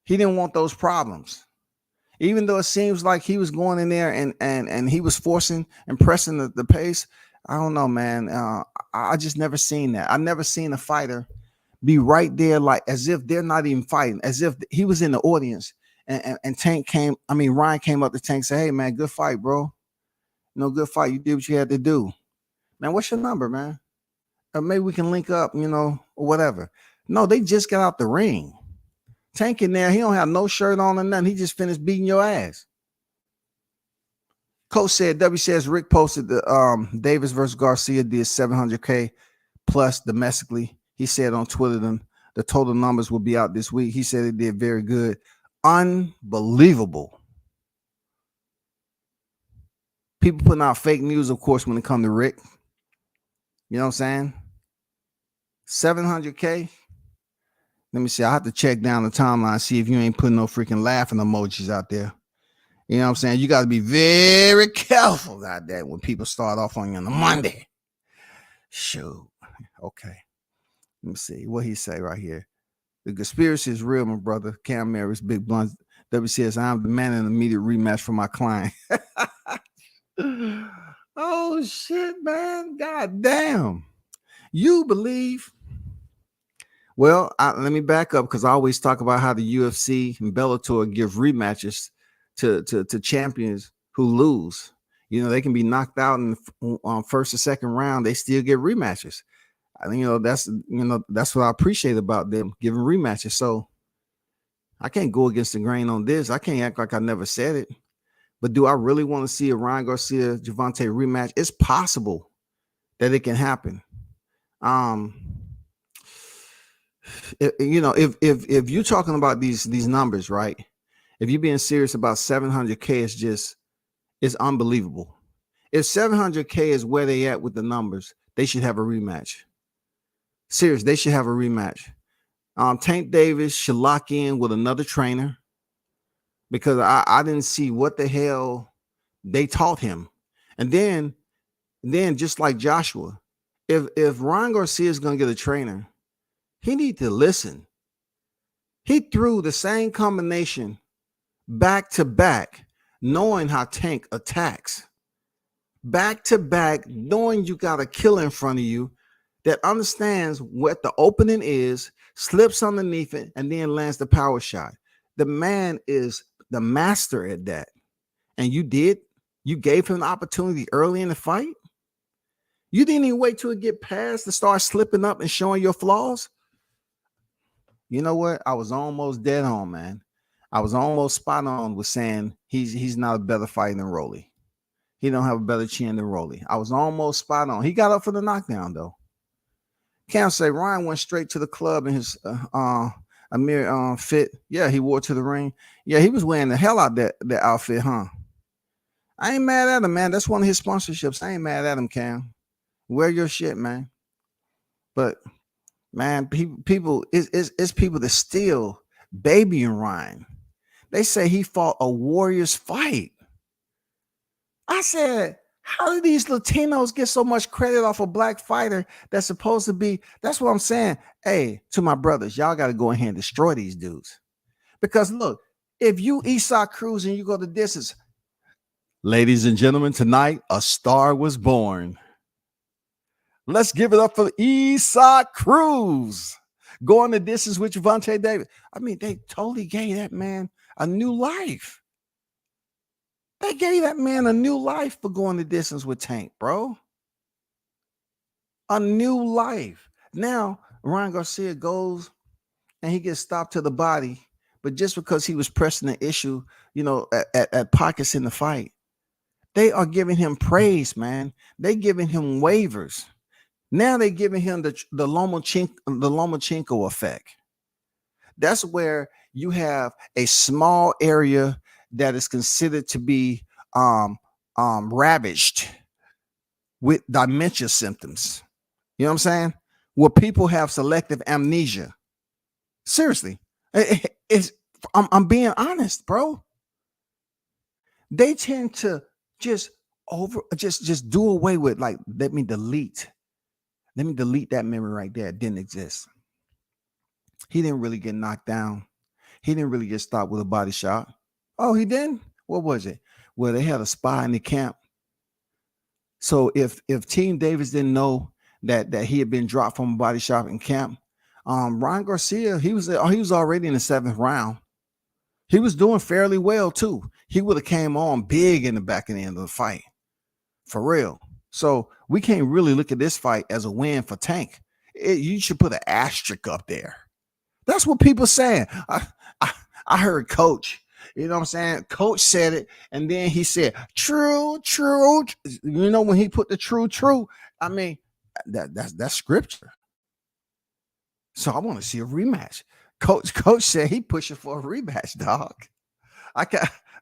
He didn't want those problems. Even though it seems like he was going in there and he was forcing and pressing the pace. I don't know, man. I just never seen that. I've never seen a fighter be right there, like as if they're not even fighting, as if he was in the audience. And Ryan came up to Tank and said, "Hey, man, good fight, bro. No, good fight. You did what you had to do. Man, what's your number, man? Or maybe we can link up, you know, or whatever." No, they just got out the ring. Tank in there, he don't have no shirt on or nothing. He just finished beating your ass. Coach said, WCS Rick posted the Davis versus Garcia did 700K plus domestically. He said on Twitter the total numbers will be out this week. He said it did very good. Unbelievable. People putting out fake news, of course, when it comes to Rick. You know what I'm saying? 700K. Let me see. I have to check down the timeline, see if you ain't putting no freaking laughing emojis out there. You know what I'm saying? You got to be very careful out there when people start off on you on a Monday. Shoot. Okay. Let me see what he say right here. The conspiracy is real, my brother. Cam Maris, Big Blunt. WCS, I'm demanding an immediate rematch for my client. Oh, shit, man. God damn. You believe? Well, let me back up because I always talk about how the UFC and Bellator give rematches to champions who lose. You know, they can be knocked out in first or second round. They still get rematches. I think, that's what I appreciate about them giving rematches. So I can't go against the grain on this. I can't act like I never said it. But do I really want to see a Ryan Garcia Gervonta rematch? It's possible that it can happen. If you're talking about these numbers, right? If you're being serious about 700K, it's unbelievable. If 700K is where they at with the numbers, they should have a rematch. Serious, they should have a rematch. Tank Davis should lock in with another trainer because I didn't see what the hell they taught him. And then just like Joshua, if Ryan Garcia is going to get a trainer, he need to listen. He threw the same combination back to back, knowing how Tank attacks. back to back, knowing you got a killer in front of you that understands what the opening is, slips underneath it, and then lands the power shot. The man is the master at that. And you gave him an opportunity early in the fight. You didn't even wait till it get past to start slipping up and showing your flaws. You know what? I was almost dead on, man. I was almost spot on with saying he's not a better fighter than Rolly. He don't have a better chin than Rolly. I was almost spot on. He got up for the knockdown though. Can't say Ryan went straight to the club in his Amir fit. Yeah, he wore to the ring. Yeah, he was wearing the hell out that outfit, huh? I ain't mad at him, man. That's one of his sponsorships. I ain't mad at him, Cam. Wear your shit, man. But man, people, it's people that still babying Ryan. They say he fought a warrior's fight. I said, how do these Latinos get so much credit off a black fighter that's supposed to be? That's what I'm saying. Hey, to my brothers, y'all got to go ahead and destroy these dudes. Because look, if you Eastside Cruz and you go the distance, ladies and gentlemen, tonight a star was born. Let's give it up for Eastside Cruz going the distance with Gervonta Davis. I mean, they totally gave that man a new life. They gave that man a new life for going the distance with Tank, bro. A new life. Now, Ryan Garcia goes and he gets stopped to the body, but just because he was pressing the issue, you know, at pockets in the fight, they are giving him praise, man. They giving him waivers. Now they're giving him the Lomachenko effect. That's where you have a small area that is considered to be ravaged with dementia symptoms. You know what I'm saying? Where people have selective amnesia. Seriously, I'm being honest, bro. They tend to just do away with, like, let me delete that memory right there. It didn't exist. He didn't really get knocked down. He didn't really get stopped with a body shot. Oh, he didn't? What was it? Well, they had a spy in the camp. So if Team Davis didn't know that he had been dropped from a body shot in camp, Ryan Garcia, he was already in the 7th round. He was doing fairly well too. He would have came on big in the back end of the fight, for real. So we can't really look at this fight as a win for Tank. You should put an asterisk up there. That's what people saying. I heard Coach. You know what I'm saying? Coach said it, and then he said, true. You know, when he put the true, I mean, that's scripture. So I want to see a rematch. Coach said he pushing for a rematch, dog.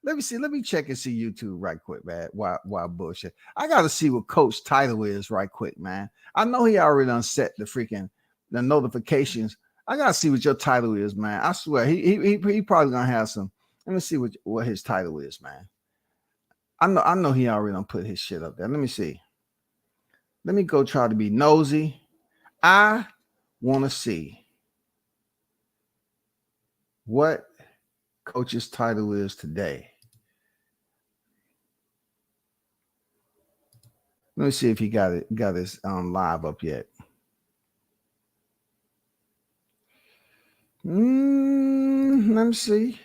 Let me check and see YouTube right quick, man. Why bullshit? I gotta see what Coach title is right quick, man. I know he already done set the notifications. I gotta see what your title is, man. I swear he probably gonna have some. Let me see what his title is, man. I know he already done put his shit up there. Let me see. Let me go try to be nosy. I want to see what Coach's title is today. Let me see if he got his live up yet. Let me see.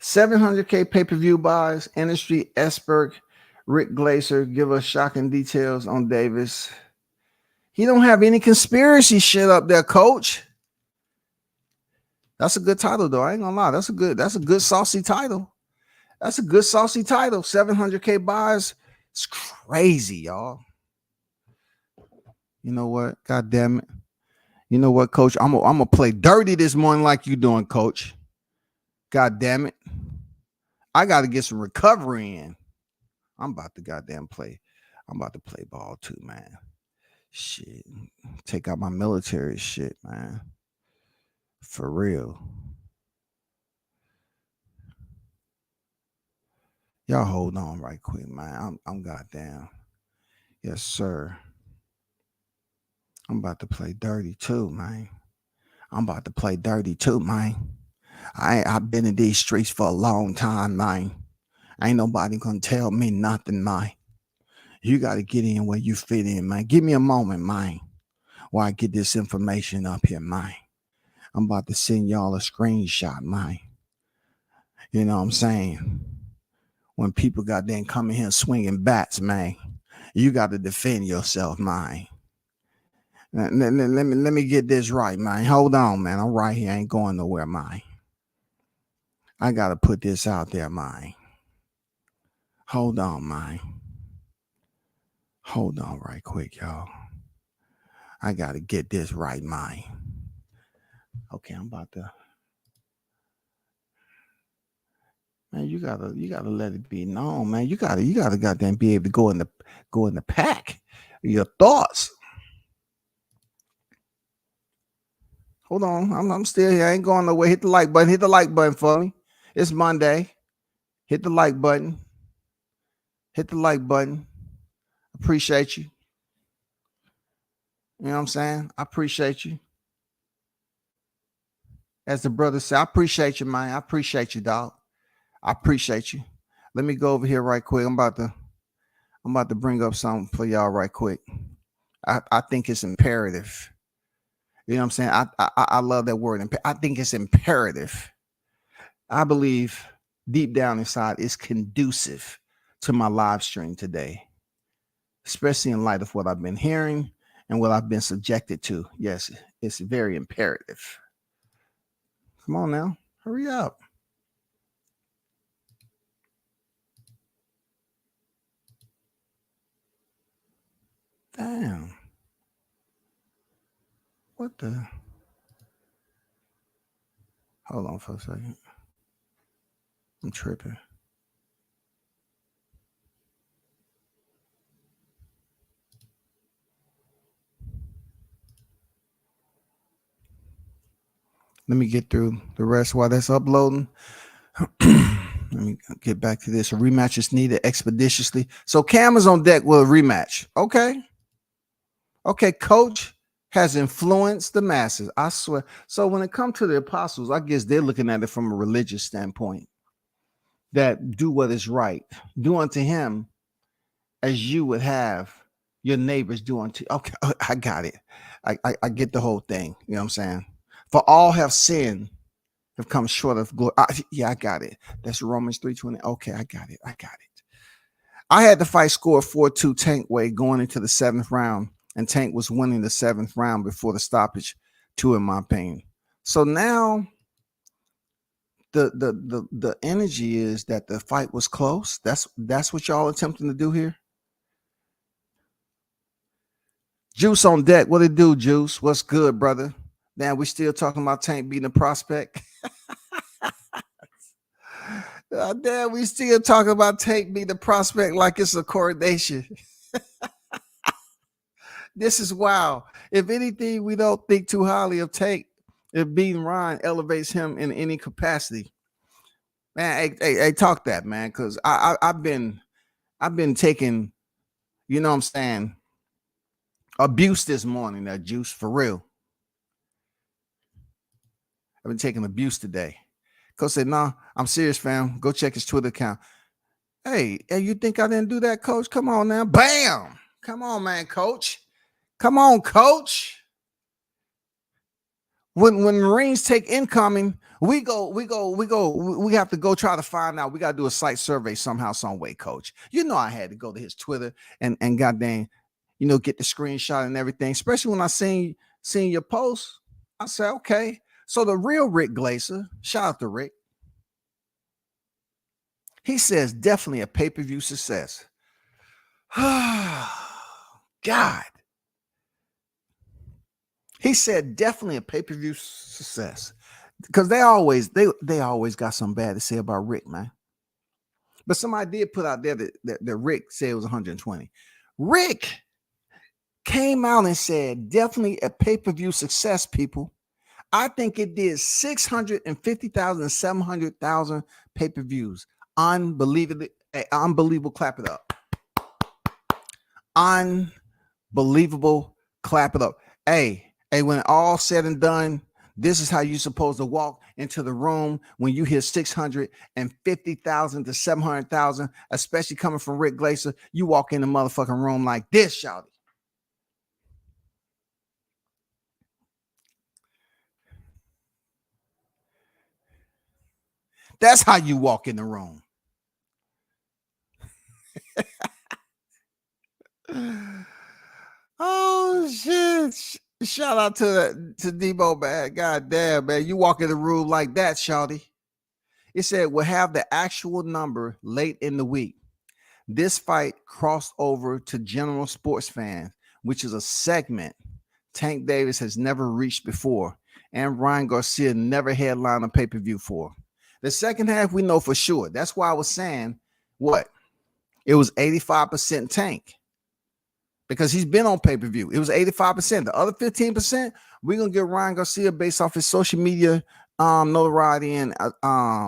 700K pay-per-view buys. Industry expert Rick Glaser give us shocking details on Davis. He don't have any conspiracy shit up there, Coach. That's a good title, though. I ain't gonna lie. That's a good saucy title. That's a good saucy title. 700K buys. It's crazy, y'all. You know what? God damn it. You know what, Coach? I'm gonna play dirty this morning like you doing, Coach. God damn it. I got to get some recovery in. I'm about to goddamn play. I'm about to play ball too, man. Shit. Take out my military shit, man. For real. Y'all hold on right quick, man. I'm goddamn. Yes, sir. I'm about to play dirty too, man. I've been in these streets for a long time, man. Ain't nobody gonna tell me nothing, man. You got to get in where you fit in, man. Give me a moment, man, while I get this information up here, man. I'm about to send y'all a screenshot, man. You know what I'm saying? When people got then coming here swinging bats, man, you got to defend yourself, man. Let me get this right, man. Hold on, man. I'm right here. I ain't going nowhere, man. I got to put this out there, man. Hold on, man. Hold on right quick, y'all. I got to get this right, man. Okay, I'm about to. Man, you gotta let it be known, man. You gotta goddamn be able to go in the pack. Your thoughts. Hold on, I'm still here. I ain't going nowhere. Hit the like button. Hit the like button for me. It's Monday. Hit the like button. Hit the like button. Appreciate you. You know what I'm saying? I appreciate you. As the brother said, I appreciate you, man. I appreciate you, dog. I appreciate you. Let me go over here right quick. I'm about to bring up something for y'all right quick. I think it's imperative. You know what I'm saying? I love that word. I think it's imperative. I believe deep down inside it's conducive to my live stream today, especially in light of what I've been hearing and what I've been subjected to. Yes, it's very imperative. Come on now, hurry up. Damn. What the? Hold on for a second. I'm tripping. Let me get through the rest while that's uploading. Let me get back to this. A rematch is needed expeditiously. So Cam is on deck with a rematch. Okay, coach has influenced the masses. I swear. So when it comes to the apostles, I guess they're looking at it from a religious standpoint. That do what is right. Do unto him as you would have your neighbors do unto. Okay, I got it. I get the whole thing. You know what I'm saying? For all have sinned, have come short of glory. I got it. That's Romans 3:20. Okay, I got it. I had to fight score 4-2 Tank way going into the 7th round, and Tank was winning the 7th round before the stoppage, 2 in my opinion. So now the energy is that the fight was close. That's what y'all attempting to do here. Juice on deck. What it do, Juice? What's good, brother? Damn, we still talking about Tank beating a prospect. Damn, we still talking about Tank beating the prospect like it's a coronation. This is wild. If anything, we don't think too highly of Tank. If beating Ryan elevates him in any capacity, man, hey, talk that, man, because I've been taking, you know what I'm saying, abuse this morning. That Juice for real. I've been taking abuse today. Coach said, "Nah, I'm serious, fam. Go check his Twitter account." Hey, you think I didn't do that, coach? Come on now. Bam. Come on, man, coach. Come on, coach. When Marines take incoming, we have to go try to find out. We got to do a site survey somehow, some way, coach. You know, I had to go to his Twitter and goddamn, you know, get the screenshot and everything, especially when I seen your post. I said, okay. So the real Rick Glaser, shout out to Rick. He says definitely a pay-per-view success. God. He said definitely a pay-per-view success. Because they always got something bad to say about Rick, man. But somebody did put out there that Rick said it was 120. Rick came out and said definitely a pay-per-view success, people. I think it did 650,000, 700,000 pay-per-views. Unbelievable. Clap it up. Unbelievable. Clap it up. Hey, when all said and done, This is how you're supposed to walk into the room when you hear 650,000 to 700,000, especially coming from Rick Glaser. You walk in the motherfucking room like this, shouty. That's how you walk in the room. Oh shit! Shout out to Debo, man. God damn, man, you walk in the room like that, shawty. It said we'll have the actual number late in the week. This fight crossed over to general sports fans, which is a segment Tank Davis has never reached before, and Ryan Garcia never headlined a pay-per-view for. The second half, we know for sure. That's why I was saying what? It was 85% Tank. Because he's been on pay-per-view. It was 85%. The other 15%, we're going to get Ryan Garcia based off his social media notoriety and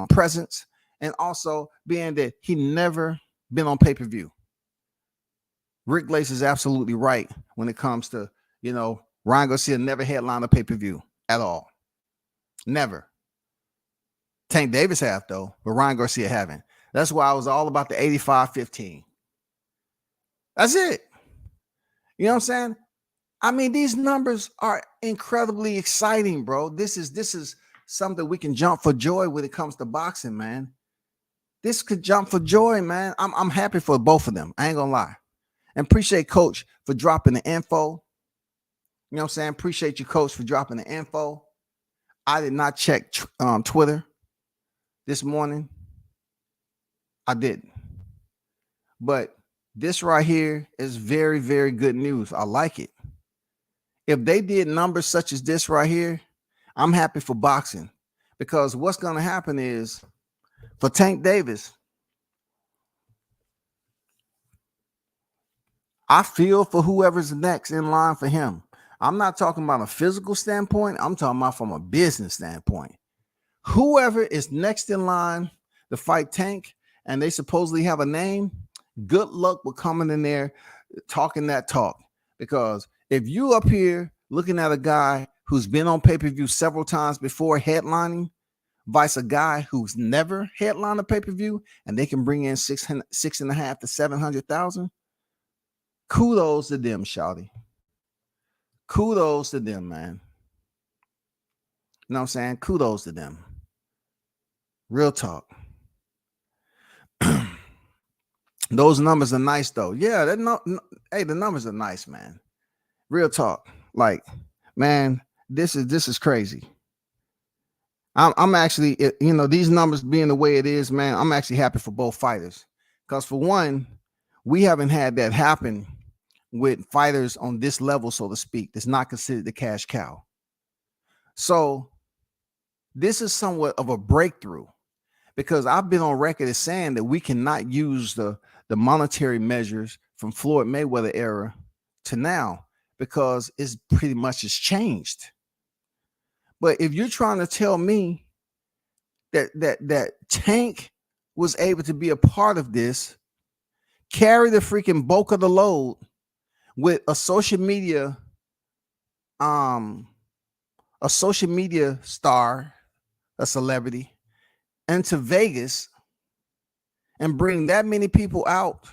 presence, and also being that he never been on pay-per-view. Rick Glaser is absolutely right when it comes to, Ryan Garcia never headlined a pay-per-view at all. Never. Tank Davis have, though, but Ryan Garcia haven't. That's why I was all about the 85-15. That's it. You know what I'm saying? I mean, these numbers are incredibly exciting, bro. This is something we can jump for joy when it comes to boxing, man. This could jump for joy, man. I'm happy for both of them. I ain't gonna lie. And appreciate Coach for dropping the info. You know what I'm saying? Appreciate you, Coach, for dropping the info. I did not check Twitter this morning. I didn't. But this right here is very, very good news. I like it. If they did numbers such as this right here, I'm happy for boxing, because what's going to happen is for Tank Davis, I feel for whoever's next in line for him. I'm not talking about a physical standpoint. I'm talking about from a business standpoint. Whoever is next in line to fight Tank, and they supposedly have a name, good luck with coming in there talking that talk. Because if you up here looking at a guy who's been on pay-per-view several times before headlining, vice a guy who's never headlined a pay-per-view, and they can bring in 6.5 to 700,000, kudos to them, shawty. Kudos to them, man. You know what I'm saying? Kudos to them. Real talk. Those numbers are nice, though. Yeah, hey, the numbers are nice, man. Real talk. Like, man, this is crazy. I'm actually, these numbers being the way it is, man, I'm actually happy for both fighters. Because for one, we haven't had that happen with fighters on this level, so to speak, that's not considered the cash cow. So this is somewhat of a breakthrough, because I've been on record as saying that we cannot use the monetary measures from Floyd Mayweather era to now, because it's pretty much has changed. But if you're trying to tell me that Tank was able to be a part of this, carry the freaking bulk of the load with a social media star, a celebrity, into Vegas and bring that many people out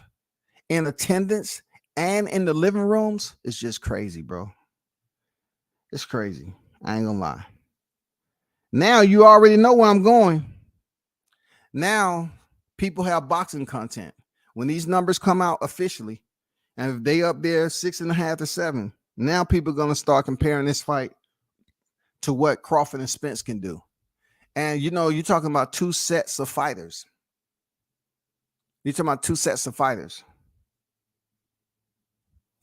in attendance and in the living rooms, it's just crazy, bro. It's crazy. I ain't gonna lie. Now you already know where I'm going. Now people have boxing content. When these numbers come out officially, and if they up there 6.5 to 7, now people are going to start comparing this fight to what Crawford and Spence can do. And, you're talking about two sets of fighters. You're talking about two sets of fighters.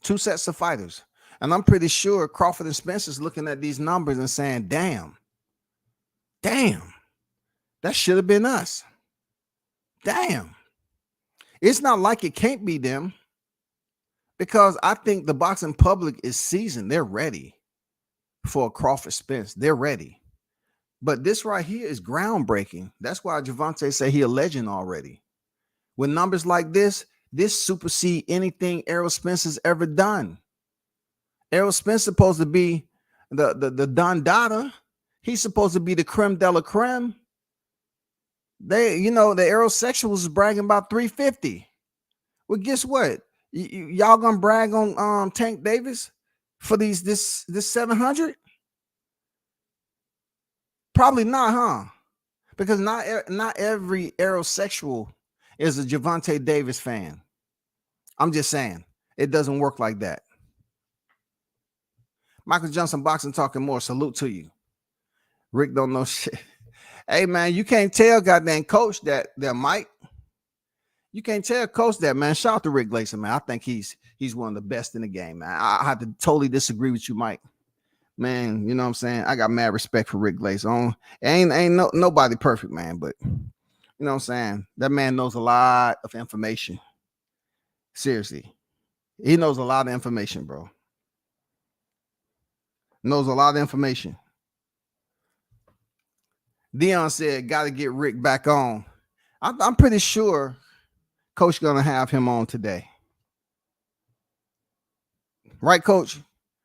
Two sets of fighters. And I'm pretty sure Crawford and Spence is looking at these numbers and saying, damn, that should have been us. Damn. It's not like it can't be them, because I think the boxing public is seasoned. They're ready for a Crawford Spence. They're ready. But this right here is groundbreaking. That's why Javante say he a legend already. With numbers like this supersede anything Errol Spence has ever done. Errol Spence supposed to be the Don Dada. He's supposed to be the creme de la creme. They, the aerosexuals is bragging about 350. Well, guess what? Y'all gonna brag on Tank Davis for this 700? Probably not, huh? Because not every aerosexual is a Javante Davis fan. I'm just saying it doesn't work like that. Michael Johnson Boxing talking more. Salute to you. Rick don't know shit. Hey man, you can't tell goddamn coach that Mike. You can't tell coach that, man. Shout out to Rick Glaser, man. I think he's one of the best in the game, man. I have to totally disagree with you, Mike. Man, you know what I'm saying? I got mad respect for Rick Glaser. Ain't nobody perfect, man, but you know what I'm saying? That man knows a lot of information. Seriously. He knows a lot of information, bro. Knows a lot of information. Dion said, got to get Rick back on. I'm pretty sure Coach gonna have him on today. Right, Coach?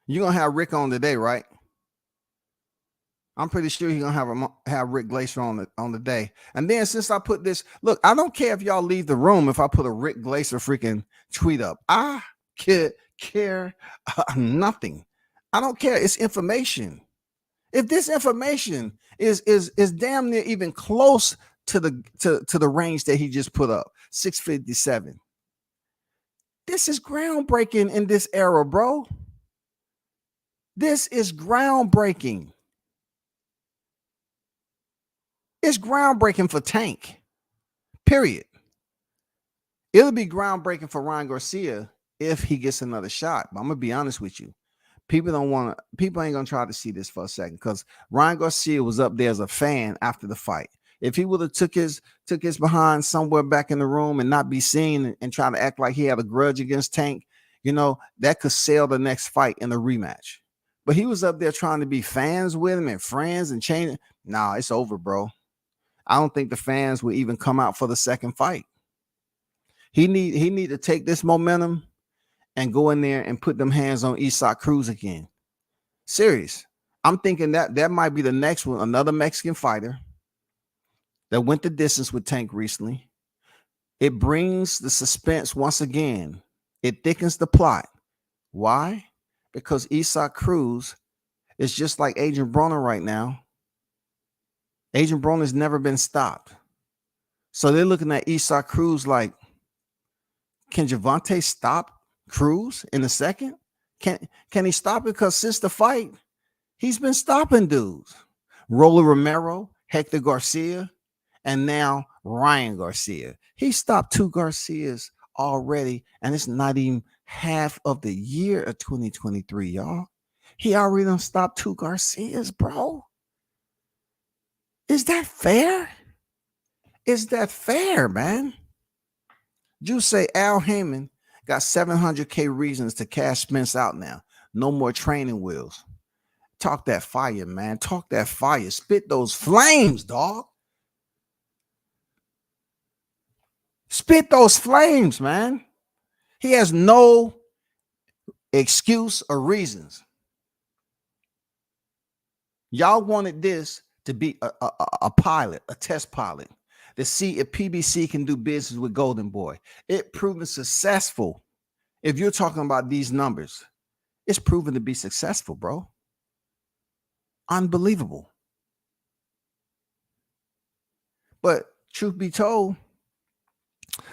You're gonna have Rick on today, right? I'm pretty sure he's gonna have Rick Glaser on the day. And then since I put this, look, I don't care if y'all leave the room if I put a Rick Glaser freaking tweet up. I care nothing. I don't care. It's information. If this information is damn near even close to the range that he just put up, 657. This is groundbreaking in this era, bro. This is groundbreaking. It's groundbreaking for Tank. Period. It'll be groundbreaking for Ryan Garcia if he gets another shot. But I'm gonna be honest with you. People ain't gonna try to see this for a second because Ryan Garcia was up there as a fan after the fight. If he would have took his behind somewhere back in the room and not be seen and try to act like he had a grudge against Tank, that could sell the next fight in a rematch. But he was up there trying to be fans with him and friends and change. Nah, it's over, bro. I don't think the fans will even come out for the second fight. He need to take this momentum and go in there and put them hands on Isaac Cruz again. Serious. I'm thinking that might be the next one, another Mexican fighter that went the distance with Tank recently. It brings the suspense once again. It thickens the plot. Why? Because Isaac Cruz is just like Agent Broner right now. Agent Broner has never been stopped. So they're looking at Isaac Cruz like, can Javante stop Cruz in a second? Can he stop it? Because since the fight, he's been stopping dudes. Rolly Romero, Hector Garcia, and now Ryan Garcia. He stopped 2 Garcias already, and it's not even half of the year of 2023, y'all. He already done stopped 2 Garcias, bro. Is that fair? Is that fair, man? You say Al Heyman got 700K reasons to cash Spence out now. No more training wheels. Talk that fire, man. Talk that fire. Spit those flames, dog. Spit those flames, man. He has no excuse or reasons. Y'all wanted this to be a pilot, a test pilot, to see if PBC can do business with Golden Boy. It proven successful. If you're talking about these numbers, it's proven to be successful, bro. Unbelievable. But truth be told,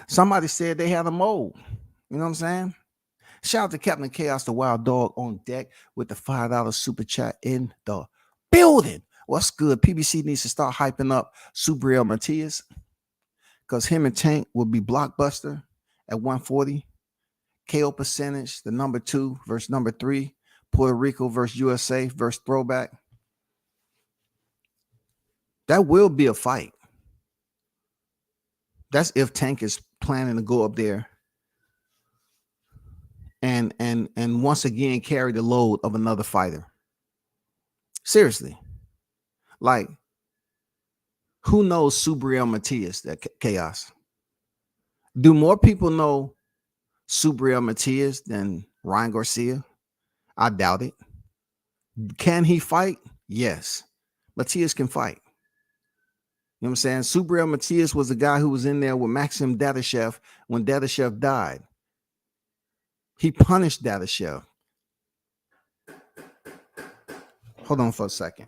somebody said they had a mold. You know what I'm saying? Shout out to Captain Chaos, the Wild Dog on deck with the $5 super chat in the building. What's good? PBC needs to start hyping up Subriel Matias because him and Tank will be blockbuster at 140. KO percentage, the number 2 versus number 3. Puerto Rico versus USA versus Throwback. That will be a fight. That's if Tank is planning to go up there and once again carry the load of another fighter. Seriously. Like, who knows Subriel Matias, that Chaos? Do more people know Subriel Matias than Ryan Garcia? I doubt it. Can he fight? Yes. Matias can fight. You know what I'm saying? Subriel Matias was the guy who was in there with Maxim Dadashev when Dadashev died. He punished Dadashev. Hold on for a second.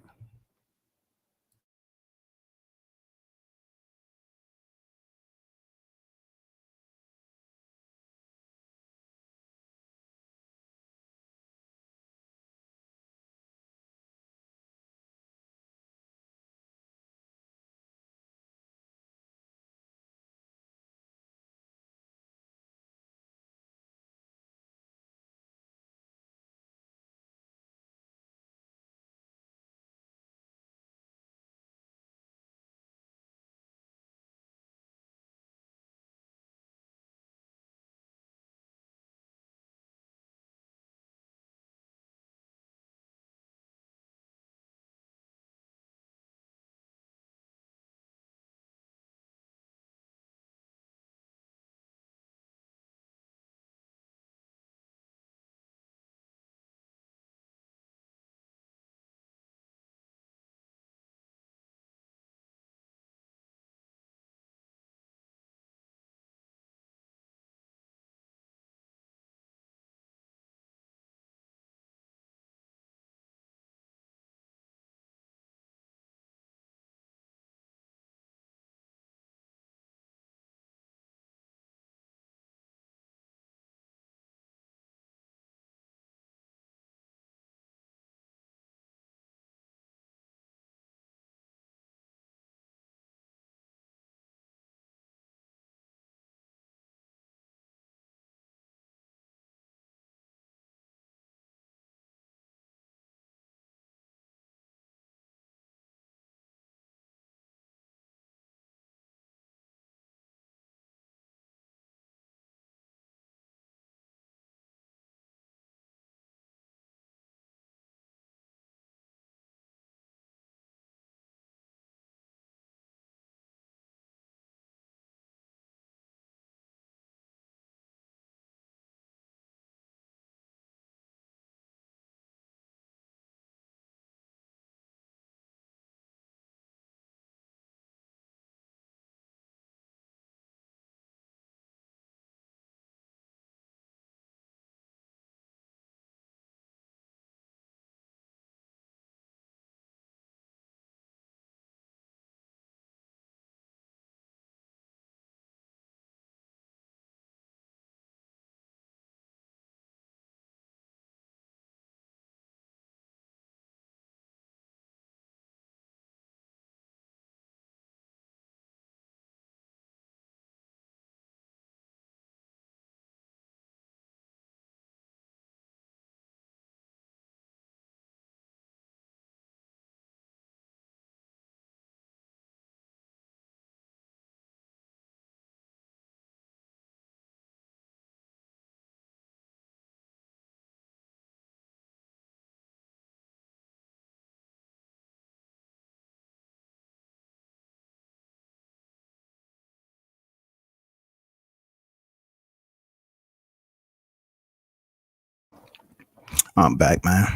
I'm back, man.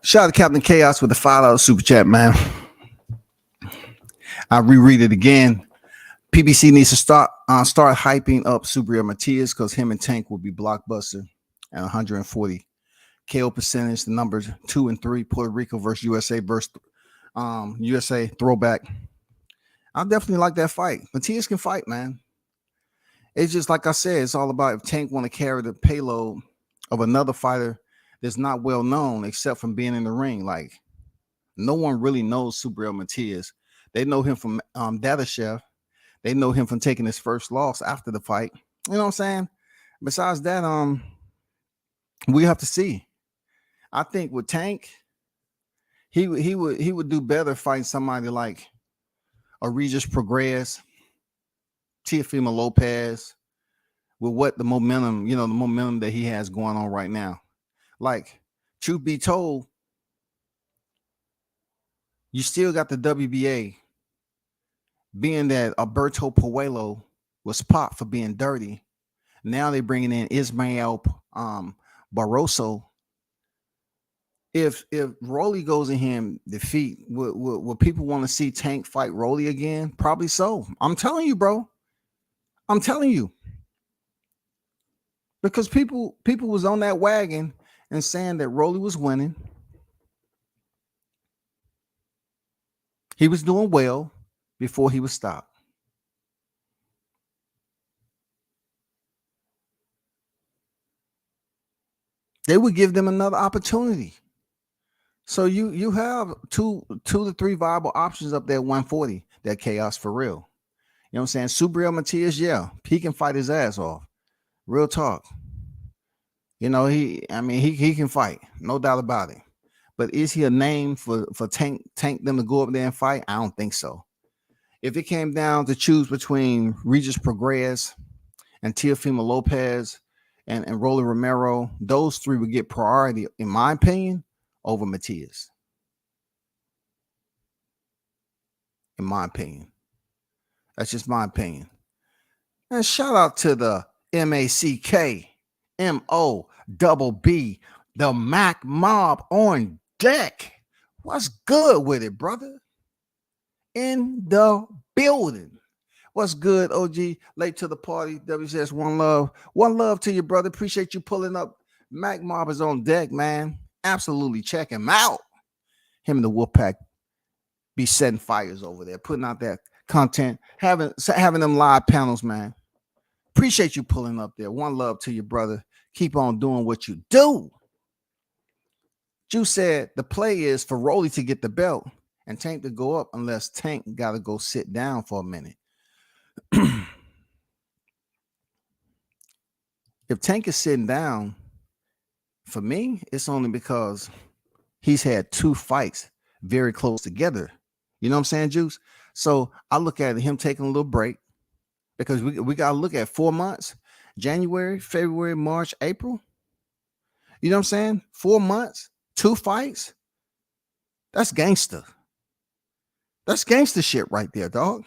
Shout out to Captain Chaos with the $5 super chat, man. I reread it again. PBC needs to start hyping up Subriel Matias because him and Tank will be blockbuster at 140 KO percentage. The numbers 2 and 3. Puerto Rico versus USA throwback. I definitely like that fight. Matias can fight, man. It's just like I said. It's all about if Tank want to carry the payload of another fighter that's not well known except from being in the ring. Like no one really knows Subriel Matias. They know him from Dadashev. They know him from taking his first loss after the fight. You know what I'm saying? Besides that, we have to see. I think with Tank, he would do better fighting somebody like a Regis Progress, Teofimo Lopez, with what the momentum, the momentum that he has going on right now. Like, truth be told, you still got the WBA, being that Alberto Puello was popped for being dirty. Now they're bringing in Ismael Barroso. If Rolly goes in here and defeat, will people want to see Tank fight Rolly again? Probably so. I'm telling you, bro. I'm telling you. Because people was on that wagon and saying that Rolly was winning. He was doing well before he was stopped. They would give them another opportunity. So you have two to three viable options up there at 140. That chaos for real. You know what I'm saying? Subriel Matias, yeah, he can fight his ass off. Real talk. You know, he can fight, no doubt about it. But is he a name for Tank them to go up there and fight? I don't think so. If it came down to choose between Regis Progress and Teofimo Lopez and Rolly Romero, those three would get priority, in my opinion, over Matias. In my opinion. That's just my opinion. And shout out to the MACKMOBB, the Mac Mob on deck. What's good with it, brother? In the building. What's good, OG? Late to the party. WCS, one love. One love to you, brother. Appreciate you pulling up. Mac Mob is on deck, man. Absolutely check him out. Him and the Wolfpack be setting fires over there, putting out that content, having them live panels, man. Appreciate you pulling up there. One love to you, brother. Keep on doing what you do. Juice said the play is for Rolly to get the belt and Tank to go up unless Tank got to go sit down for a minute. If Tank is sitting down, for me, it's only because he's had two fights very close together. You know what I'm saying, Juice? So I look at him taking a little break because we got to look at 4 months, January, February, March, April. You know what I'm saying? 4 months, two fights. That's gangster. That's gangster shit right there, dog.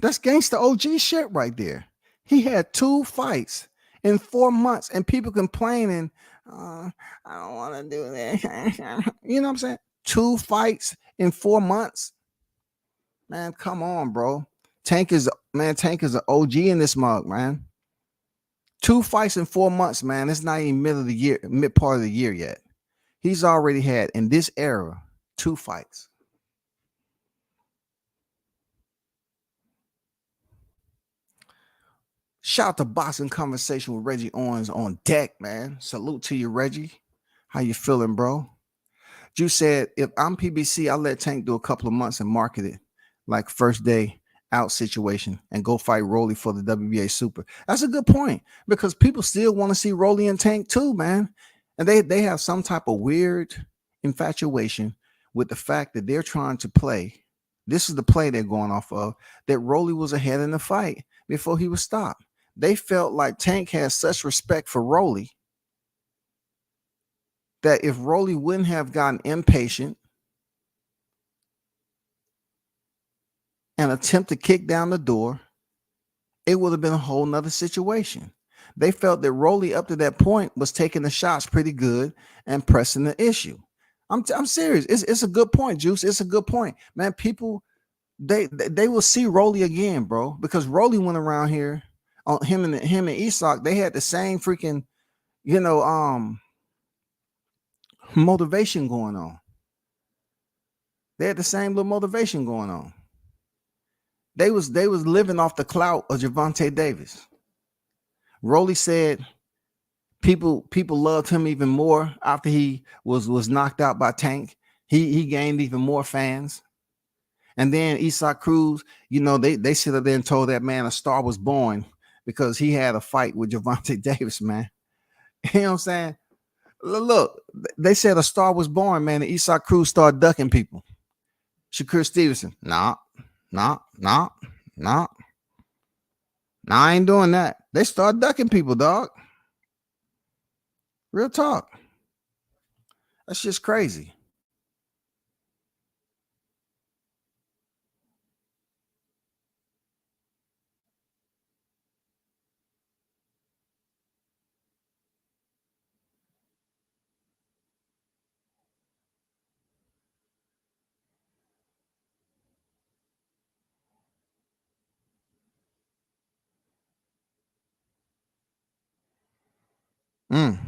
That's gangster OG shit right there. He had two fights in 4 months and people complaining, I don't want to do that. You know what I'm saying? Two fights in 4 months. Man, come on, bro. Tank is an OG in this mug, man. Two fights in 4 months, man. It's not even mid part of the year yet. He's already had in this era 2 fights. Shout out to Boxing Conversation with Reggie Owens on deck, man. Salute to you, Reggie. How you feeling, bro? Juice said, if I'm PBC, I'll let Tank do a couple of months and market it like first day out situation and go fight Rolly for the WBA Super. That's a good point because people still want to see Rolly and Tank too, man. And they have some type of weird infatuation with the fact that they're trying to play. This is the play they're going off of, that Rolly was ahead in the fight before he was stopped. They felt like Tank has such respect for Rolly that if Rolly wouldn't have gotten impatient and attempt to kick down the door, it would have been a whole nother situation. They felt that Rolly up to that point was taking the shots pretty good and pressing the issue. I'm serious. It's a good point, Juice. It's a good point, man. People they will see Rolly again, bro, because Rolly went around here on him and Isak. They had the same freaking, motivation going on. They had the same little motivation going on. They was living off the clout of Gervonta Davis. Rolly said people loved him even more after he was knocked out by Tank. He gained even more fans. And then Isak Cruz, they sit up there and told that man a star was born because he had a fight with Gervonta Davis, man. You know what I'm saying? Look, they said a star was born, man, and Isak Cruz started ducking people. Shakur Stevenson, nah, I ain't doing that. They start ducking people, dog. Real talk. That's just crazy. Mm.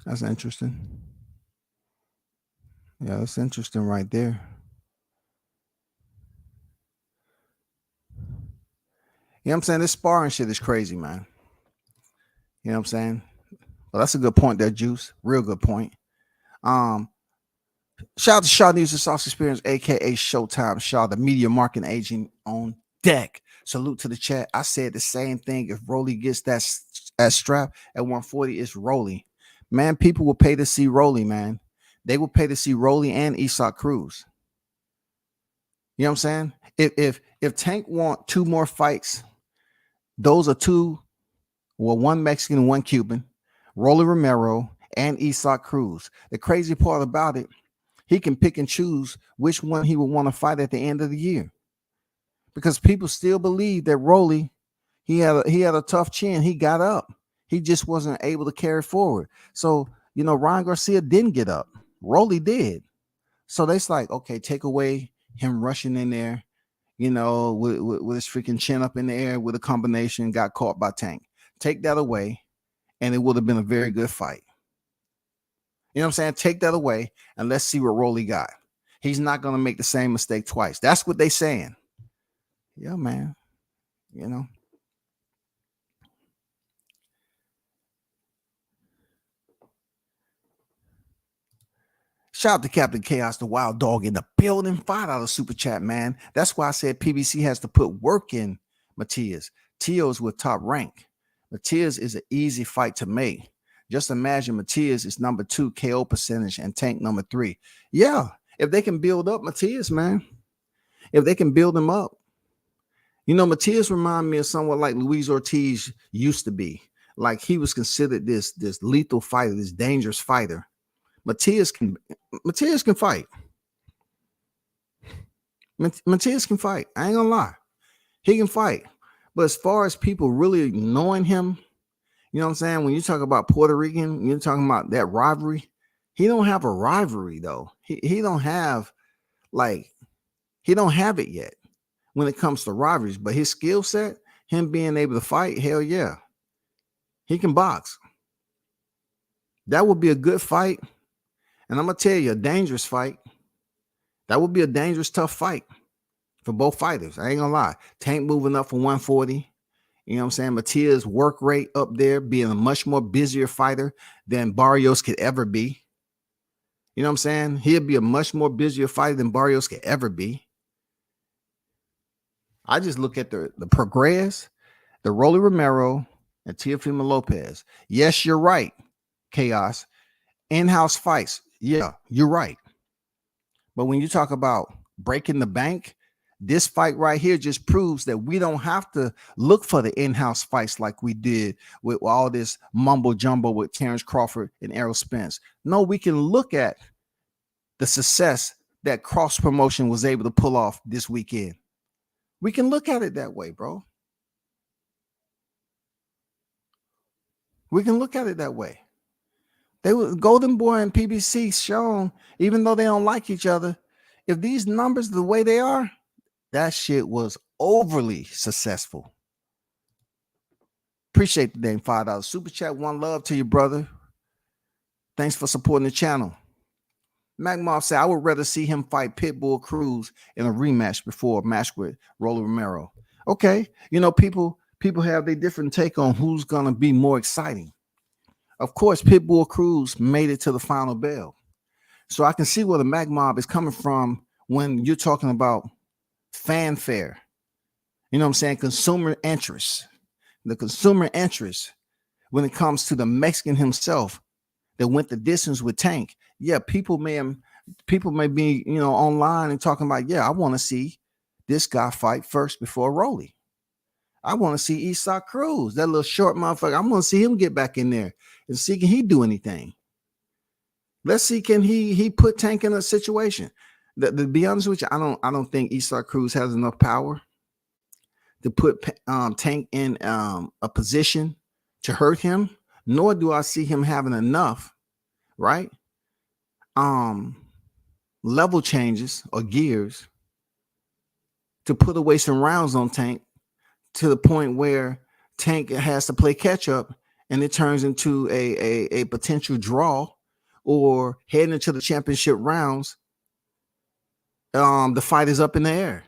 That's interesting. Yeah, that's interesting right there. You know what I'm saying? This sparring shit is crazy, man. You know what I'm saying? Well, that's a good point there, Juice. Real good point. Um, Shout out to Shaw News and Sauce Experience, aka Showtime Shaw, the media marketing agent on deck. Salute to the chat. I said the same thing. If Rolly gets that strap at 140, it's Rolly. Man, people will pay to see Rolly, man. They will pay to see Rolly and Isak Cruz. You know what I'm saying? If Tank want two more fights, those are two, well, one Mexican and one Cuban, Rolly Romero and Isak Cruz. The crazy part about it, he can pick and choose which one he would want to fight at the end of the year, because people still believe that Rolly, he had a tough chin. He got up. He just wasn't able to carry forward. So, Ryan Garcia didn't get up. Rolly did. So that's like, okay, take away him rushing in there, with his freaking chin up in the air with a combination, got caught by Tank. Take that away, and it would have been a very good fight. You know what I'm saying? Take that away, and let's see what Rolly got. He's not going to make the same mistake twice. That's what they saying. Yeah, man. Shout out to Captain Chaos, the wild dog in the building. $5 super chat, man. That's why I said PBC has to put work in Matias. Tio's with top rank. Matias is an easy fight to make. Just imagine Matias is number 2 KO percentage and Tank number 3. Yeah, if they can build up Matias, man. If they can build him up. Matias remind me of somewhat like Luis Ortiz used to be. Like he was considered this lethal fighter, this dangerous fighter. Matias can fight. Matias can fight. I ain't gonna lie. He can fight. But as far as people really knowing him, you know what I'm saying? When you talk about Puerto Rican, you're talking about that rivalry. He don't have a rivalry though. He don't have it yet when it comes to rivalries. But his skill set, him being able to fight, hell yeah. He can box. That would be a good fight. And I'm going to tell you, a dangerous fight. That would be a dangerous, tough fight for both fighters. I ain't going to lie. Tank moving up for 140. You know what I'm saying? Matias' work rate up there, being a much more busier fighter than Barrios could ever be. You know what I'm saying? He'll be a much more busier fighter than Barrios could ever be. I just look at the progress, the Rolly Romero, and Teofimo Lopez. Yes, you're right, Chaos. In-house fights. Yeah, you're right. But when you talk about breaking the bank, this fight right here just proves that we don't have to look for the in-house fights like we did with all this mumbo jumbo with Terrence Crawford and Errol Spence. No, we can look at the success that Cross Promotion was able to pull off this weekend. We can look at it that way, bro. We can look at it that way. They were Golden Boy and PBC shown, even though they don't like each other, if these numbers the way they are, that shit was overly successful. Appreciate the damn $5 super chat. One love to you, brother. Thanks for supporting the channel. Magmoff said, I would rather see him fight Pitbull Cruz in a rematch before a match with Rolly Romero. Okay. People have their different take on who's going to be more exciting. Of course, Pitbull Cruz made it to the final bell. So I can see where the Mag Mob is coming from when you're talking about fanfare. You know what I'm saying? Consumer interest. The consumer interest when it comes to the Mexican himself that went the distance with Tank. Yeah, people may be, online and talking about, yeah, I want to see this guy fight first before Rolly. I want to see Isak Cruz, that little short motherfucker. I want to see him get back in there and see, can he do anything? Let's see, can he put Tank in a situation? To be honest with you, I don't think Isak Cruz has enough power to put Tank in a position to hurt him. Nor do I see him having enough, right? Level changes or gears to put away some rounds on Tank, to the point where Tank has to play catch up and it turns into a potential draw or heading into the championship rounds, the fight is up in the air.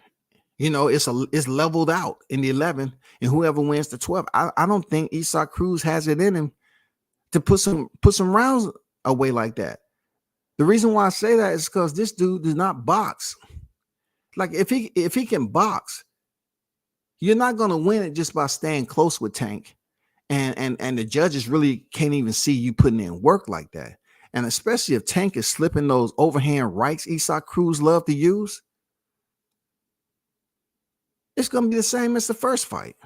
It's leveled out in the 11, and whoever wins the 12. I don't think Isaac Cruz has it in him to put some rounds away like that. The reason why I say that is because this dude does not box. Like if he can box, you're not gonna win it just by staying close with Tank. And the judges really can't even see you putting in work like that. And especially if Tank is slipping those overhand rights Isaac Cruz love to use, it's going to be the same as the first fight.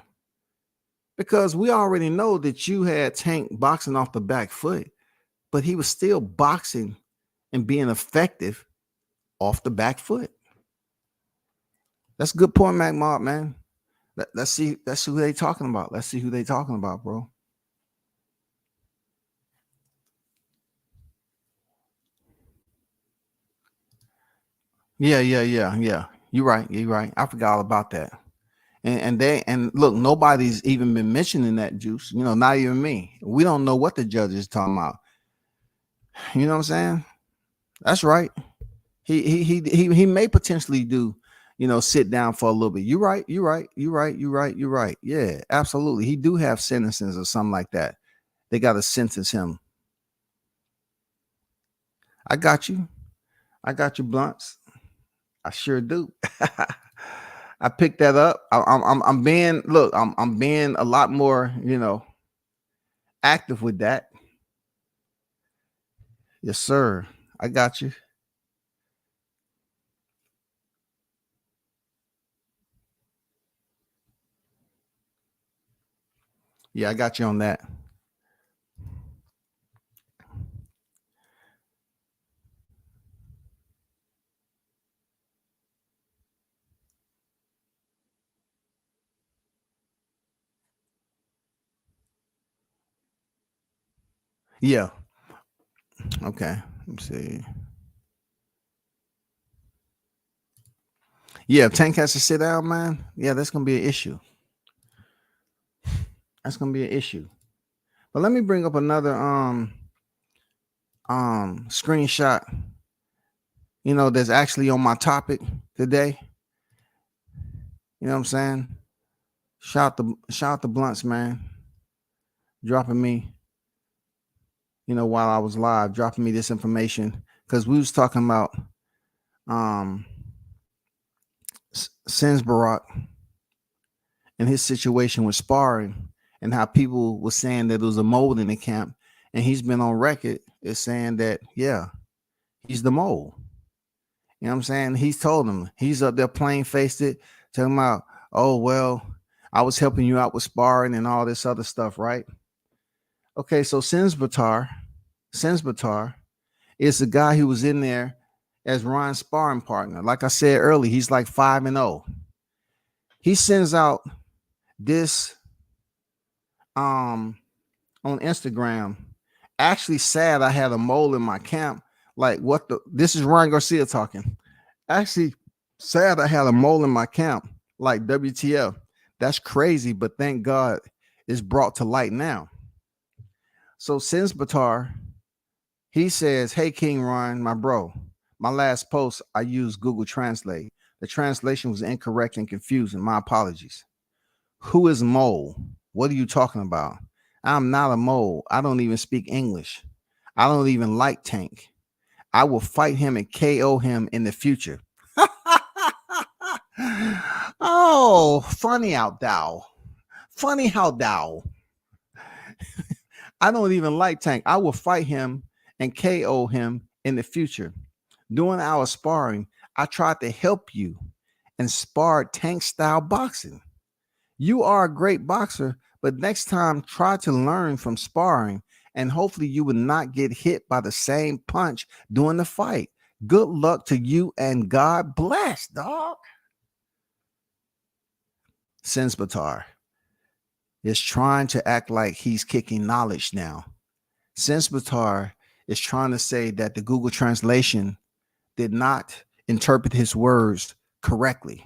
Because we already know that you had Tank boxing off the back foot, but he was still boxing and being effective off the back foot. That's a good point, Mac Mob, man. Let's see who they talking about. Let's see who they talking about, bro. Yeah. You're right. I forgot all about that. And look, nobody's even been mentioning that, Juice. Not even me. We don't know what the judge is talking about. You know what I'm saying? That's right. He may potentially do, sit down for a little bit. You're right. Yeah, absolutely. He do have sentences or something like that. They got to sentence him. I got you, Blunts. I sure do. I picked that up. I'm being a lot more, active with that. Yes, sir. I got you. Yeah, I got you on that. Yeah. Okay. Let me see. Yeah, if Tank has to sit down, man. Yeah, that's gonna be an issue. That's gonna be an issue. But let me bring up another screenshot. That's actually on my topic today. You know what I'm saying? Shout out to Blunts, man. Dropping me, while I was live, dropping me this information. Because we was talking about Sins Barak and his situation with sparring and how people were saying that it was a mole in the camp. And he's been on record as saying that, yeah, he's the mole. You know what I'm saying? He's told him, he's up there plain faced it, talking about, oh, well, I was helping you out with sparring and all this other stuff, right? Okay, so Sins Batar is the guy who was in there as Ryan's sparring partner. Like I said earlier, he's like 5-0. He sends out this on Instagram. Actually sad I had a mole in my camp. Like this is Ryan Garcia talking. Actually sad I had a mole in my camp. Like WTF. That's crazy, but thank God it's brought to light now. So Sins Batar, he says, hey, King Ryan, my bro, my last post, I used Google Translate. The translation was incorrect and confusing. My apologies. Who is mole? What are you talking about? I'm not a mole. I don't even speak English. I don't even like Tank. I will fight him and KO him in the future. Oh, funny how thou. Funny how thou. I don't even like Tank. I will fight him and KO him in the future. During our sparring, I tried to help you and sparred Tank style boxing. You are a great boxer, but next time try to learn from sparring and hopefully you will not get hit by the same punch during the fight. Good luck to you and God bless, dog. Sins Batar is trying to act like he's kicking knowledge now. Sins Batar is trying to say that the Google translation did not interpret his words correctly.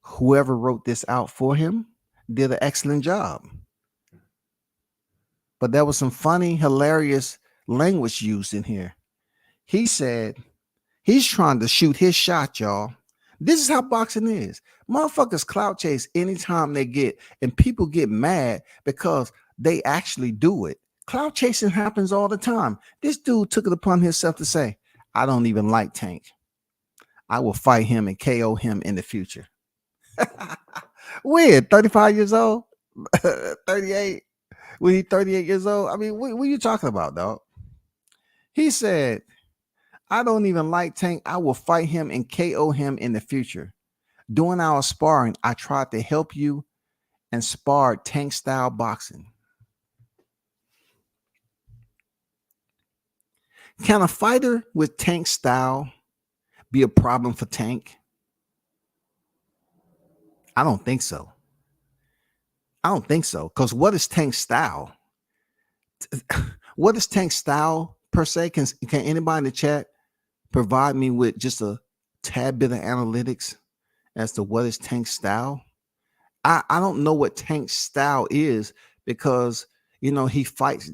Whoever wrote this out for him did an excellent job. but there was some funny, hilarious language used in here. He said he's trying to shoot his shot, y'all. This is how boxing is. Motherfuckers clout chase anytime they get, and people get mad because they actually do it. Clout chasing happens all the time. This dude took it upon himself to say, I don't even like Tank. I will fight him and KO him in the future. Weird, 35 years old, 38. When he's 38 years old, I mean, what are you talking about, dog? He said, I don't even like Tank. I will fight him and KO him in the future. During our sparring, I tried to help you and sparred Tank style boxing. Can a fighter with Tank style be a problem for Tank? I don't think so. I don't think so. Because what is Tank style? What is Tank style per se? Can anybody in the chat provide me with just a tad bit of analytics as to what is Tank style? I don't know what Tank style is because, you know, he fights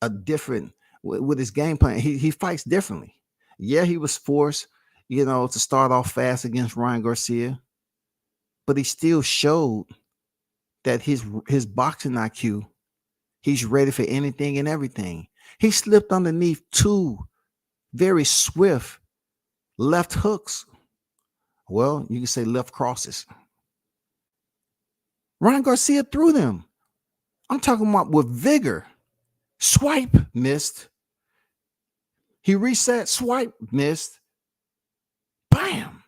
a different with his game plan. He fights differently. Yeah, he was forced, you know, to start off fast against Ryan Garcia, but he still showed that his boxing IQ, he's ready for anything and everything. He slipped underneath two very swift left hooks. Well, you can say left crosses. Ryan Garcia threw them. I'm talking about with vigor. Swipe, missed. He reset, swipe, missed. Bam.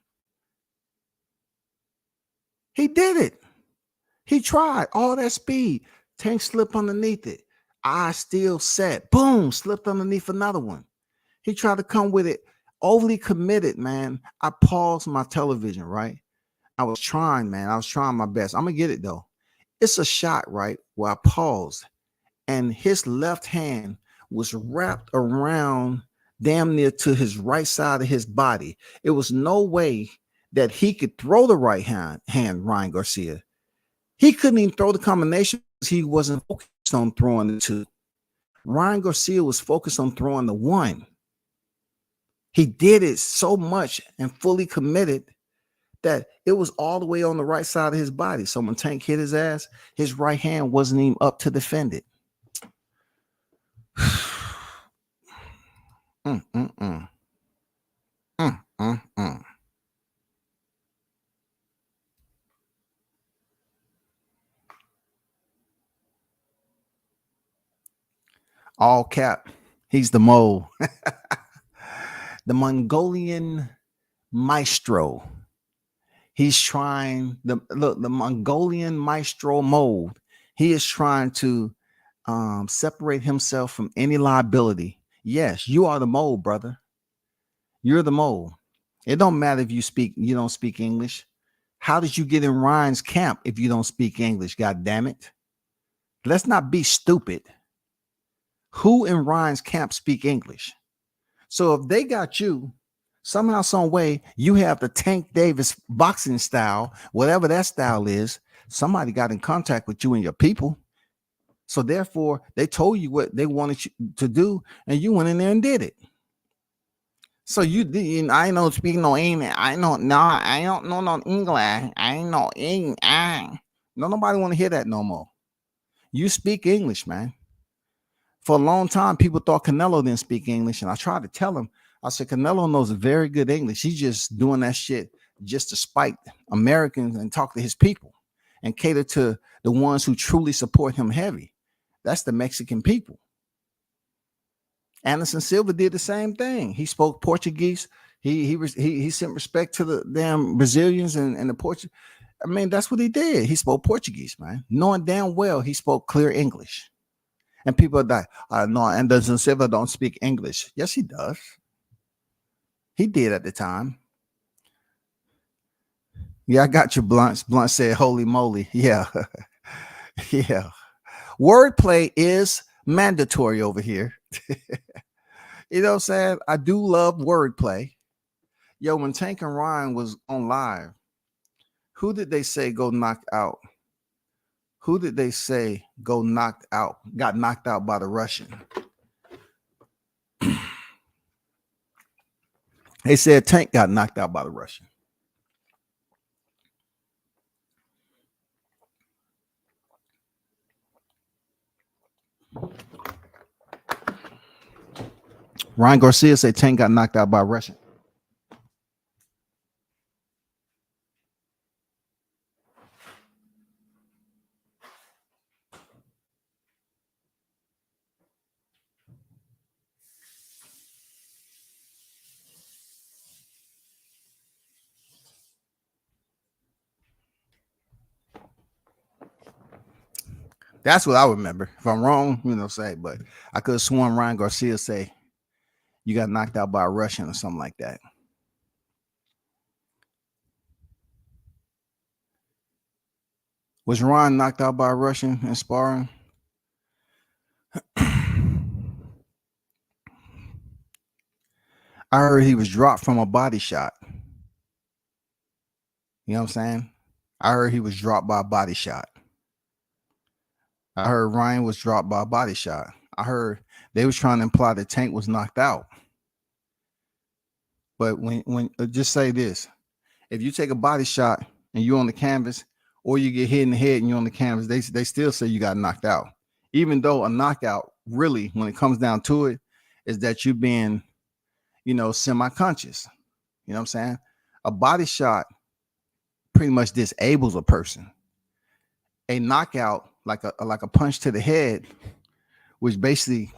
He did it. He tried all that speed. Tank slipped underneath it. I still set. Boom, slipped underneath another one. He tried to come with it. Overly committed, man. I paused my television, right? I was trying, man. I was trying my best. I'm going to get it, though. It's a shot, right, where I paused, and his left hand was wrapped around damn near to his right side of his body. It was no way that he could throw the right hand, Ryan Garcia. He couldn't even throw the combination because he wasn't focused on throwing the two. Ryan Garcia was focused on throwing the one. He did it so much and fully committed that it was all the way on the right side of his body. So when Tank hit his ass, his right hand wasn't even up to defend it. All cap. He's the mole. The Mongolian maestro. He's trying the Mongolian maestro mold. He is trying to separate himself from any liability. Yes, you are the mole, brother. You're the mole. It don't matter if you don't speak English. How did you get in Ryan's camp if you don't speak English? God damn it. Let's not be stupid. Who in Ryan's camp speak English? So if they got you, somehow, some way, you have the Tank Davis boxing style, whatever that style is, somebody got in contact with you and your people. So therefore, they told you what they wanted you to do, and you went in there and did it. So I ain't no speaking no English. I don't know no English. I ain't no English. No, nobody want to hear that no more. You speak English, man. For a long time, people thought Canelo didn't speak English, and I tried to tell him. I said, Canelo knows very good English. He's just doing that shit just to spite Americans and talk to his people and cater to the ones who truly support him heavy. That's the Mexican people. Anderson Silva did the same thing. He spoke Portuguese. He sent respect to the damn Brazilians and the Portuguese. I mean, that's what he did. He spoke Portuguese, man, knowing damn well he spoke clear English. And people are like, no, Anderson Silva don't speak English. Yes, he does. He did at the time. Yeah, I got your Blunt. Blunt said, holy moly. Yeah. Yeah. Wordplay is mandatory over here. You know what I'm saying? I do love wordplay. Yo, when Tank and Ryan was on live, who did they say go knock out Who did they say got knocked out by the Russian? They said Tank got knocked out by the Russian. Ryan Garcia said Tank got knocked out by a Russian. That's what I remember. If I'm wrong, say, but I could have sworn Ryan Garcia say you got knocked out by a Russian or something like that. Was Ron knocked out by a Russian in sparring? I heard he was dropped from a body shot. You know what I'm saying? I heard he was dropped by a body shot. I heard Ryan was dropped by a body shot. I heard they was trying to imply that Tank was knocked out. But when just say this, if you take a body shot and you're on the canvas, or you get hit in the head and you're on the canvas, they still say you got knocked out. Even though a knockout, really, when it comes down to it, is that you being, semi-conscious. You know what I'm saying? A body shot pretty much disables a person. A knockout, like a punch to the head, which basically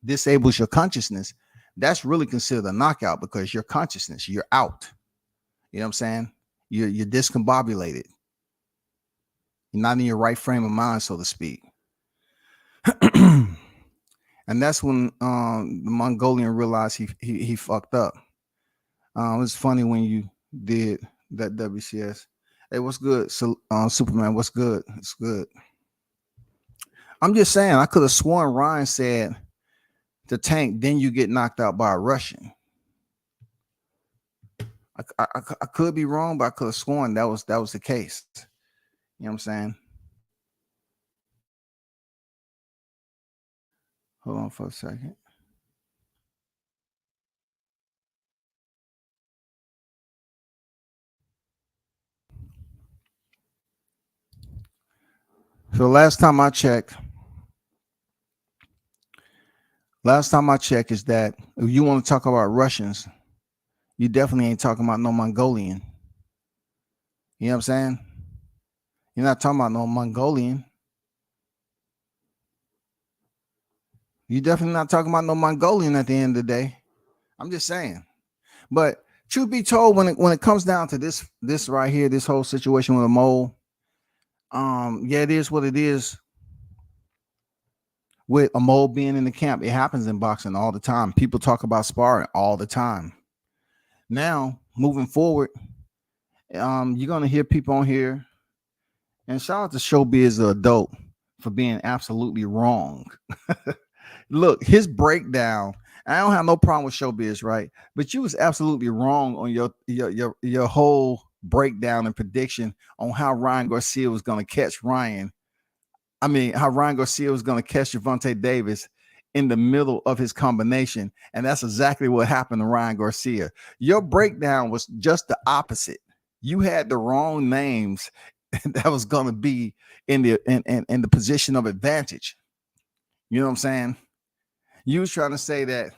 disables your consciousness, that's really considered a knockout because your consciousness, you're out. You know what I'm saying? You're discombobulated. You're not in your right frame of mind, so to speak. And that's when the Mongolian realized he fucked up. It was funny when you did that WCS. Hey, what's good? So, Superman, what's good? It's good. I'm just saying, I could have sworn Ryan said to Tank, then you get knocked out by a Russian. I could be wrong, but I could have sworn that was the case. You know what I'm saying? Hold on for a second. So last time I checked is that if you want to talk about Russians, you definitely ain't talking about no Mongolian. You know what I'm saying? You're not talking about no Mongolian. You're definitely not talking about no Mongolian at the end of the day. I'm just saying. But truth be told, when it comes down to this right here, this whole situation with a mole, yeah, it is what it is. With a mole being in the camp, it happens in boxing all the time. People talk about sparring all the time. Now, moving forward, you're gonna hear people on here, and shout out to Showbiz the adult for being absolutely wrong. Look, his breakdown. I don't have no problem with Showbiz, right? But you was absolutely wrong on your whole breakdown and prediction on how Ryan Garcia was gonna catch Ryan. I mean, how Ryan Garcia was going to catch Gervonta Davis in the middle of his combination. And that's exactly what happened to Ryan Garcia. Your breakdown was just the opposite. You had the wrong names that was going to be in the position of advantage. You know what I'm saying? You was trying to say that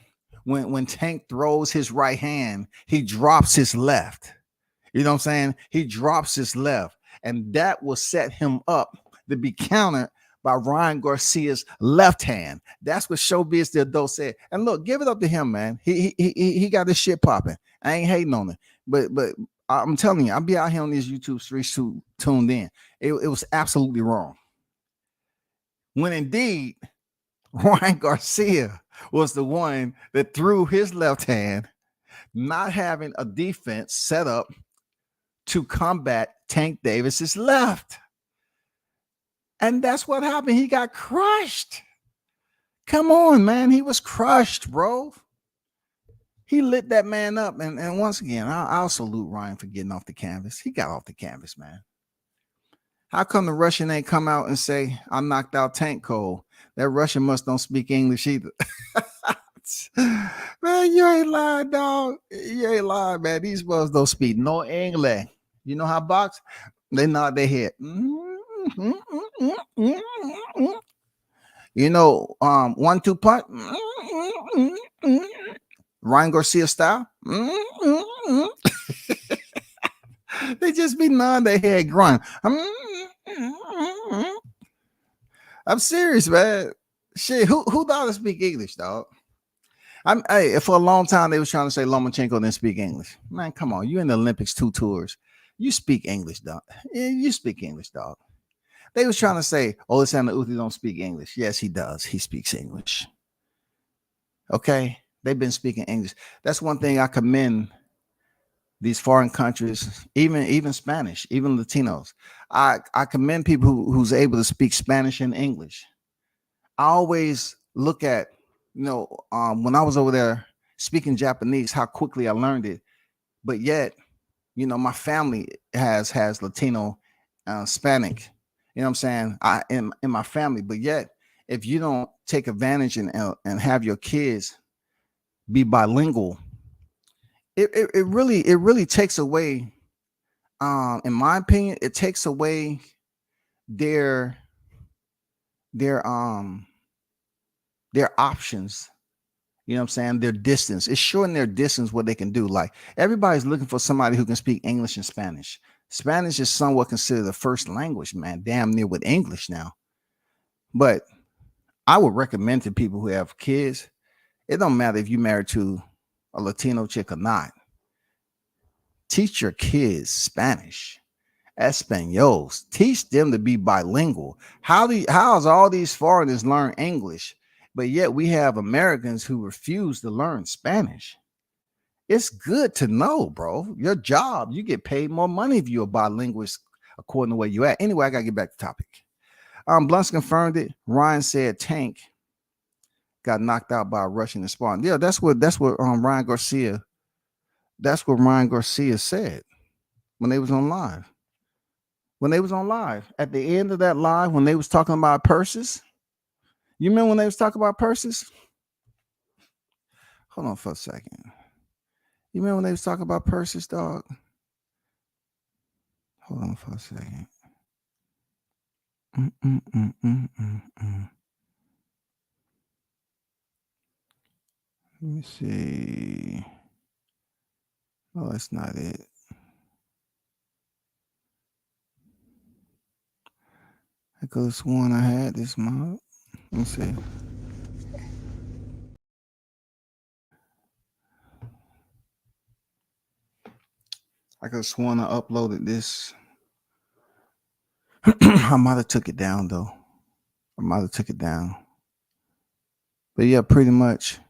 when Tank throws his right hand, he drops his left. You know what I'm saying? He drops his left. And that will set him up to be countered by Ryan Garcia's left hand. That's what Showbiz the adult said. And look, give it up to him, man. He got this shit popping. I ain't hating on it, but I'm telling you, I'll be out here on these YouTube streets tuned in. It was absolutely wrong. When indeed, Ryan Garcia was the one that threw his left hand, not having a defense set up to combat Tank Davis's left. And that's what happened. He got crushed. Come on, man. He was crushed, bro. He lit that man up. And once again, I'll salute Ryan for getting off the canvas. He got off the canvas, man. How come the Russian ain't come out and say I knocked out Tank Cole? That Russian must don't speak English either. Man, you ain't lying, dog. You ain't lying, man. These boys don't speak no English. You know how box? They nod their head. You know, 1-2 punch. Ryan Garcia style. They just be nodding their head, grunt. I'm serious, man. Shit, who thought to speak English, dog? Hey, for a long time they was trying to say Lomachenko didn't speak English. Man, come on, you in the Olympics 2 tours. You speak English, dog. Yeah, you speak English, dog. They was trying to say, Alexander Usyk don't speak English. Yes, he does. He speaks English. Okay, they've been speaking English. That's one thing I commend these foreign countries, even Spanish, even Latinos. I commend people who's able to speak Spanish and English. I always look at, when I was over there speaking Japanese, how quickly I learned it. But yet, my family has Latino, Hispanic. You know what I'm saying? I in my family. But yet, if you don't take advantage and have your kids be bilingual, it really takes away. In my opinion, it takes away their their um their options. You know what I'm saying? Their distance. It's showing their distance what they can do. Like everybody's looking for somebody who can speak English and Spanish. Spanish is somewhat considered the first language, man. Damn near with English now. But I would recommend to people who have kids, it don't matter if you're married to a Latino chick or not. Teach your kids Spanish. Españols. Teach them to be bilingual. How's all these foreigners learn English, but yet we have Americans who refuse to learn Spanish? It's good to know, bro. Your job, you get paid more money if you're a bilingualist, according to where you at. Anyway, I gotta get back to topic. Blunts confirmed it. Ryan said Tank got knocked out by a Russian in sparring. Yeah, that's what Ryan Garcia. That's what Ryan Garcia said when they was on live. When they was on live, at the end of that live, when they was talking about purses, you remember when they was talking about purses? Hold on for a second. You remember when they was talking about purses, dog? Hold on for a second. Let me see. Oh, that's not it. I could have sworn I had this month. Let me see. I could have sworn I uploaded this. I might have took it down though. But yeah, pretty much.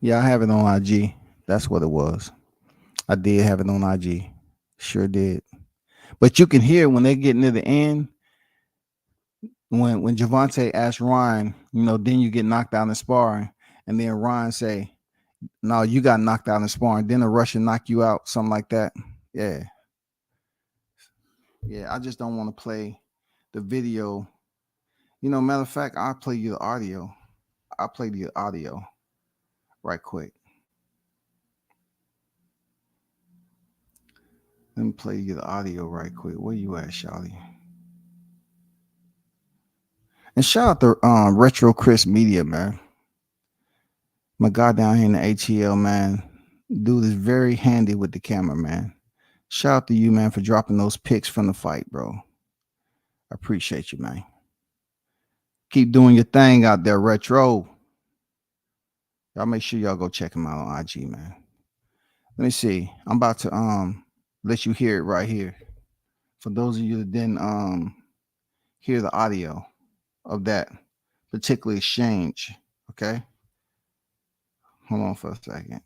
Yeah, I have it on IG. That's what it was. I did have it on IG. Sure did. But you can hear when they get near the end, when Javante asked Ryan, then you get knocked out in sparring, and then Ryan say, "No, you got knocked out in sparring." Then a Russian knock you out, something like that. Yeah. I just don't want to play the video. Matter of fact, I'll play you the audio. I'll play the audio right quick. Let me play you the audio right quick. Where you at, Shawty? And shout out to Retro Chris Media, man. My guy down here in the ATL, man. Dude is very handy with the camera, man. Shout out to you, man, for dropping those pics from the fight, bro. I appreciate you, man. Keep doing your thing out there, Retro. Y'all make sure y'all go check him out on IG, man. Let me see. I'm about to let you hear it right here. For those of you that didn't hear the audio of that particular exchange, okay? Hold on for a second.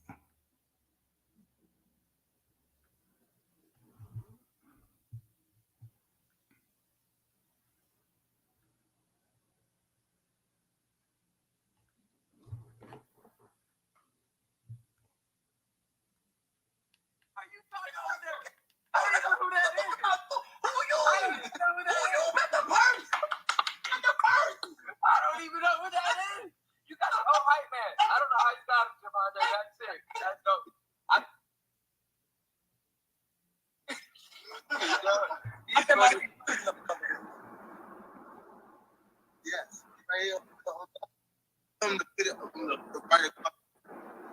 Yes, right here.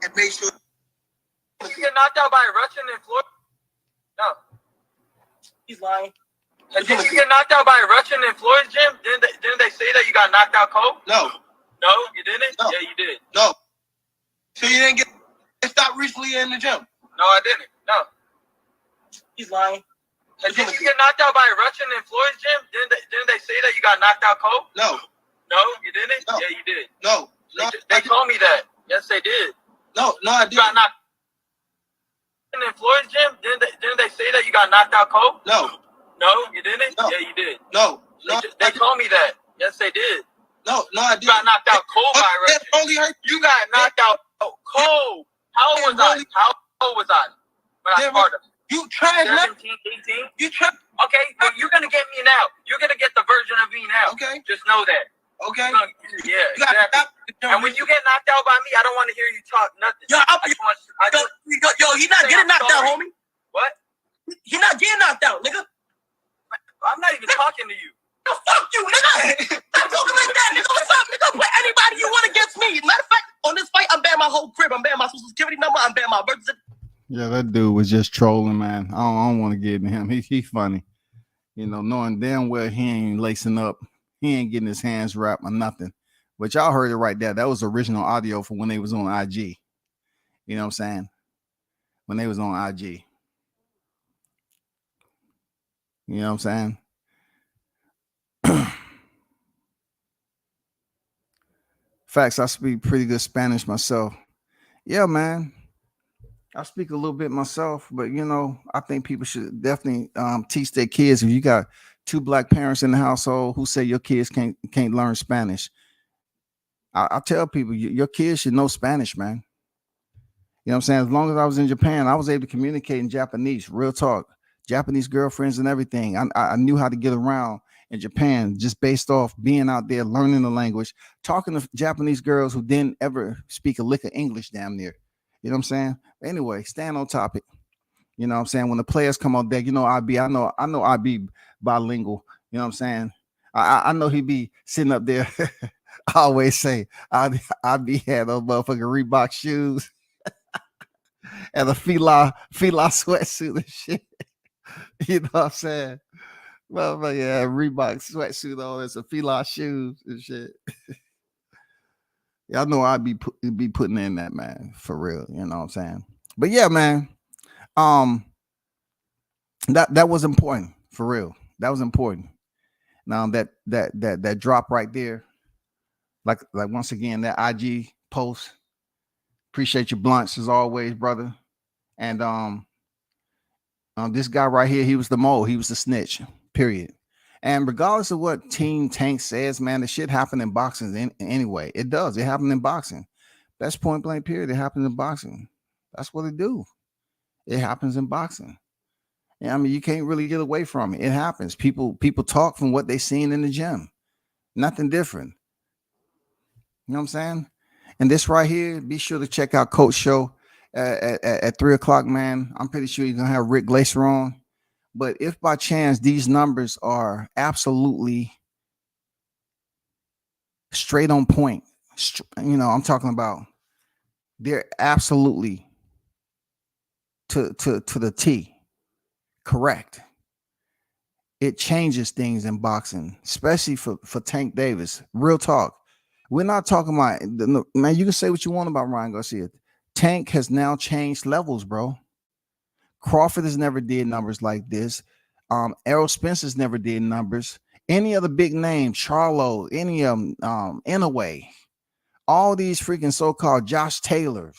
And make sure you get knocked out by Russian in Florida. No, he's lying. did you get knocked out by Russian in Floyd's gym? Didn't they say that you got knocked out cold? No, you didn't. No. Yeah, you did. no. So you didn't get stopped recently in the gym? No, I didn't. No. He's lying. Did you get knocked out by Russian in Floyd's gym? Didn't they say that you got knocked out cold? No, You didn't. No. Yeah, you did. no, They told me that. Yes, they did. no, I You got didn't. knocked in Floyd's gym. Didn't they say that you got knocked out cold? No, You didn't. No. Yeah, you did. no, They told me that. Yes, they did. no, I You got didn't. knocked out cold by That Russian. only hurt. You got knocked out cold. How old was I? How old was I when I Yeah, sparred him? You tried not. 17, 18? You tried. Okay, well, you're going to get me now. You're going to get the version of me now. Okay, Just know that. okay. Yeah, You got exactly. stop. And when you get knocked out by me, I don't want to hear you talk nothing. Yo, He's not getting knocked out, homie. What? He not getting knocked out, nigga. I'm not even talking to you. No, fuck you, nigga. Stop talking like that, nigga. What's up, nigga? Put anybody you want against me. Matter of fact, on this fight, I'm banning my whole crib. I'm banning my social security number. I'm banning my birth certificate. Yeah, that dude was just trolling, man. I don't want to get into him. He funny. You know, knowing damn well he ain't lacing up. He ain't getting his hands wrapped or nothing. But y'all heard it right there. That was original audio from when they was on IG. You know what I'm saying? When they was on IG. You know what I'm saying? Facts, I speak pretty good Spanish myself. Yeah, man. I speak a little bit myself, but you know, I think people should definitely teach their kids. If you got two black parents in the household who say your kids can't learn Spanish, I tell people your kids should know Spanish, man. You know what I'm saying? As long as I was in Japan, I was able to communicate in Japanese, real talk, Japanese girlfriends and everything. I knew how to get around in Japan just based off being out there, learning the language, talking to Japanese girls who didn't ever speak a lick of English damn near. You know what I'm saying? Anyway, staying on topic. You know what I'm saying? When the players come on deck, you know, I know I be bilingual. You know what I'm saying? I know he be sitting up there. I always say I be had those motherfucking Reebok shoes and a Fila sweatsuit and shit. You know what I'm saying? Well, yeah, Reebok sweatsuit on and some Fila shoes and shit. Y'all know I'd be putting in that, man, for real. You know what I'm saying? But yeah, man, that was important for real. That was important. Now that drop right there, like once again, that IG post. Appreciate your blunts as always, brother. And this guy right here, he was the mole. He was the snitch. Period. And regardless of what Team Tank says, man, the shit happened in boxing anyway. It does. It happened in boxing. That's point blank period. It happens in boxing. That's what it do. It happens in boxing. Yeah, I mean, you can't really get away from it. It happens. People talk from what they seen in the gym. Nothing different. You know what I'm saying? And this right here, be sure to check out Coach Show at 3:00, man. I'm pretty sure you're gonna have Rick Glaser on. But if by chance these numbers are absolutely straight on point, you know, I'm talking about they're absolutely to the T correct. It changes things in boxing, especially for Tank Davis. Real talk. We're not talking about, man, you can say what you want about Ryan Garcia. Tank has now changed levels, bro. Crawford has never did numbers like this. Errol Spencer's never did numbers. Any other big name, Charlo, any of them, Inouye, all these freaking so-called Josh Taylors,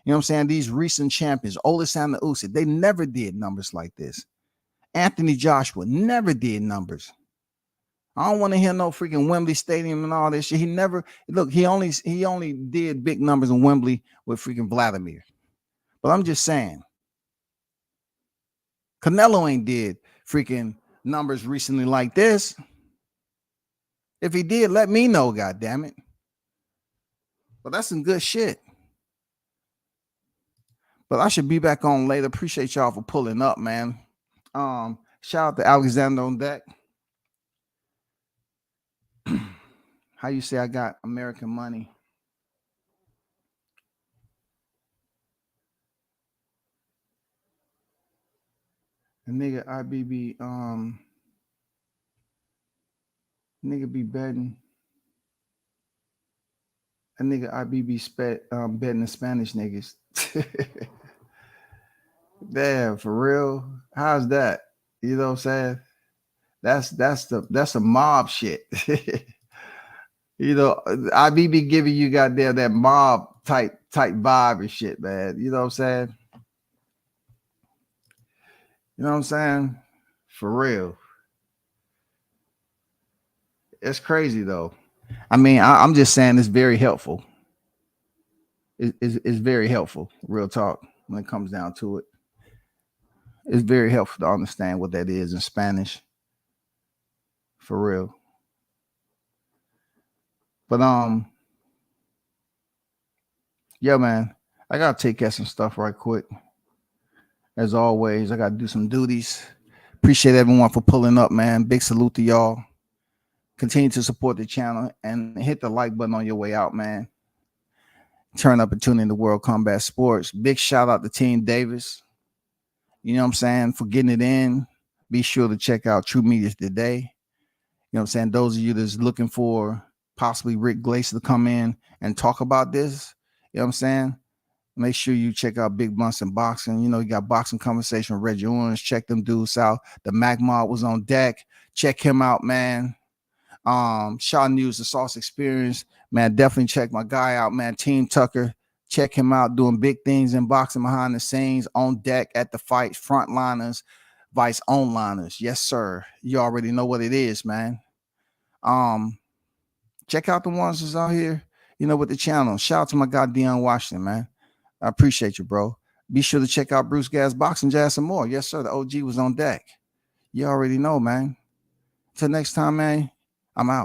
you know what I'm saying? These recent champions, Olisanda Usyk, they never did numbers like this. Anthony Joshua never did numbers. I don't want to hear no freaking Wembley Stadium and all this shit. He never look. He only did big numbers in Wembley with freaking Vladimir. But I'm just saying, Canelo ain't did freaking numbers recently like this. If he did, let me know, God damn it. But that's some good shit. But I should be back on later. Appreciate y'all for pulling up, man. Shout out to Alexander on deck. How you say I got American money? The nigga IBB nigga be betting. A nigga IBB betting the Spanish niggas. Damn, for real? How's that? You know what I'm saying? That's a mob shit. You know, IBB giving you goddamn that mob type vibe and shit, man. You know what I'm saying? You know what I'm saying? For real. It's crazy though. I mean, I'm just saying it's very helpful. It's very helpful, real talk, when it comes down to it. It's very helpful to understand what that is in Spanish. For real. But yeah, man, I gotta take care of some stuff right quick. As always, I gotta do some duties. Appreciate everyone for pulling up, man. Big salute to y'all. Continue to support the channel and hit the like button on your way out, man. Turn up and tune in to World Combat Sports. Big shout out to Team Davis. You know what I'm saying? For getting it in. Be sure to check out True Media today. You know what I'm saying? Those of you that's looking for possibly Rick Glaser to come in and talk about this, you know what I'm saying? Make sure you check out Big Bunts and Boxing. You know, you got Boxing Conversation with Reggie Orange. Check them dudes out. The Mac Mod was on deck. Check him out, man. Shaw News, the Sauce Experience, man. Definitely check my guy out, man. Team Tucker. Check him out, doing big things in boxing behind the scenes, on deck at the fights, frontliners, vice onliners. Yes, sir. You already know what it is, man. Check out the ones that's out here, you know, with the channel. Shout out to my guy Dion Washington, man. I appreciate you, bro. Be sure to check out Bruce Gas Boxing Jazz and more. Yes, sir. The OG was on deck. You already know, man. Till next time, man. I'm out.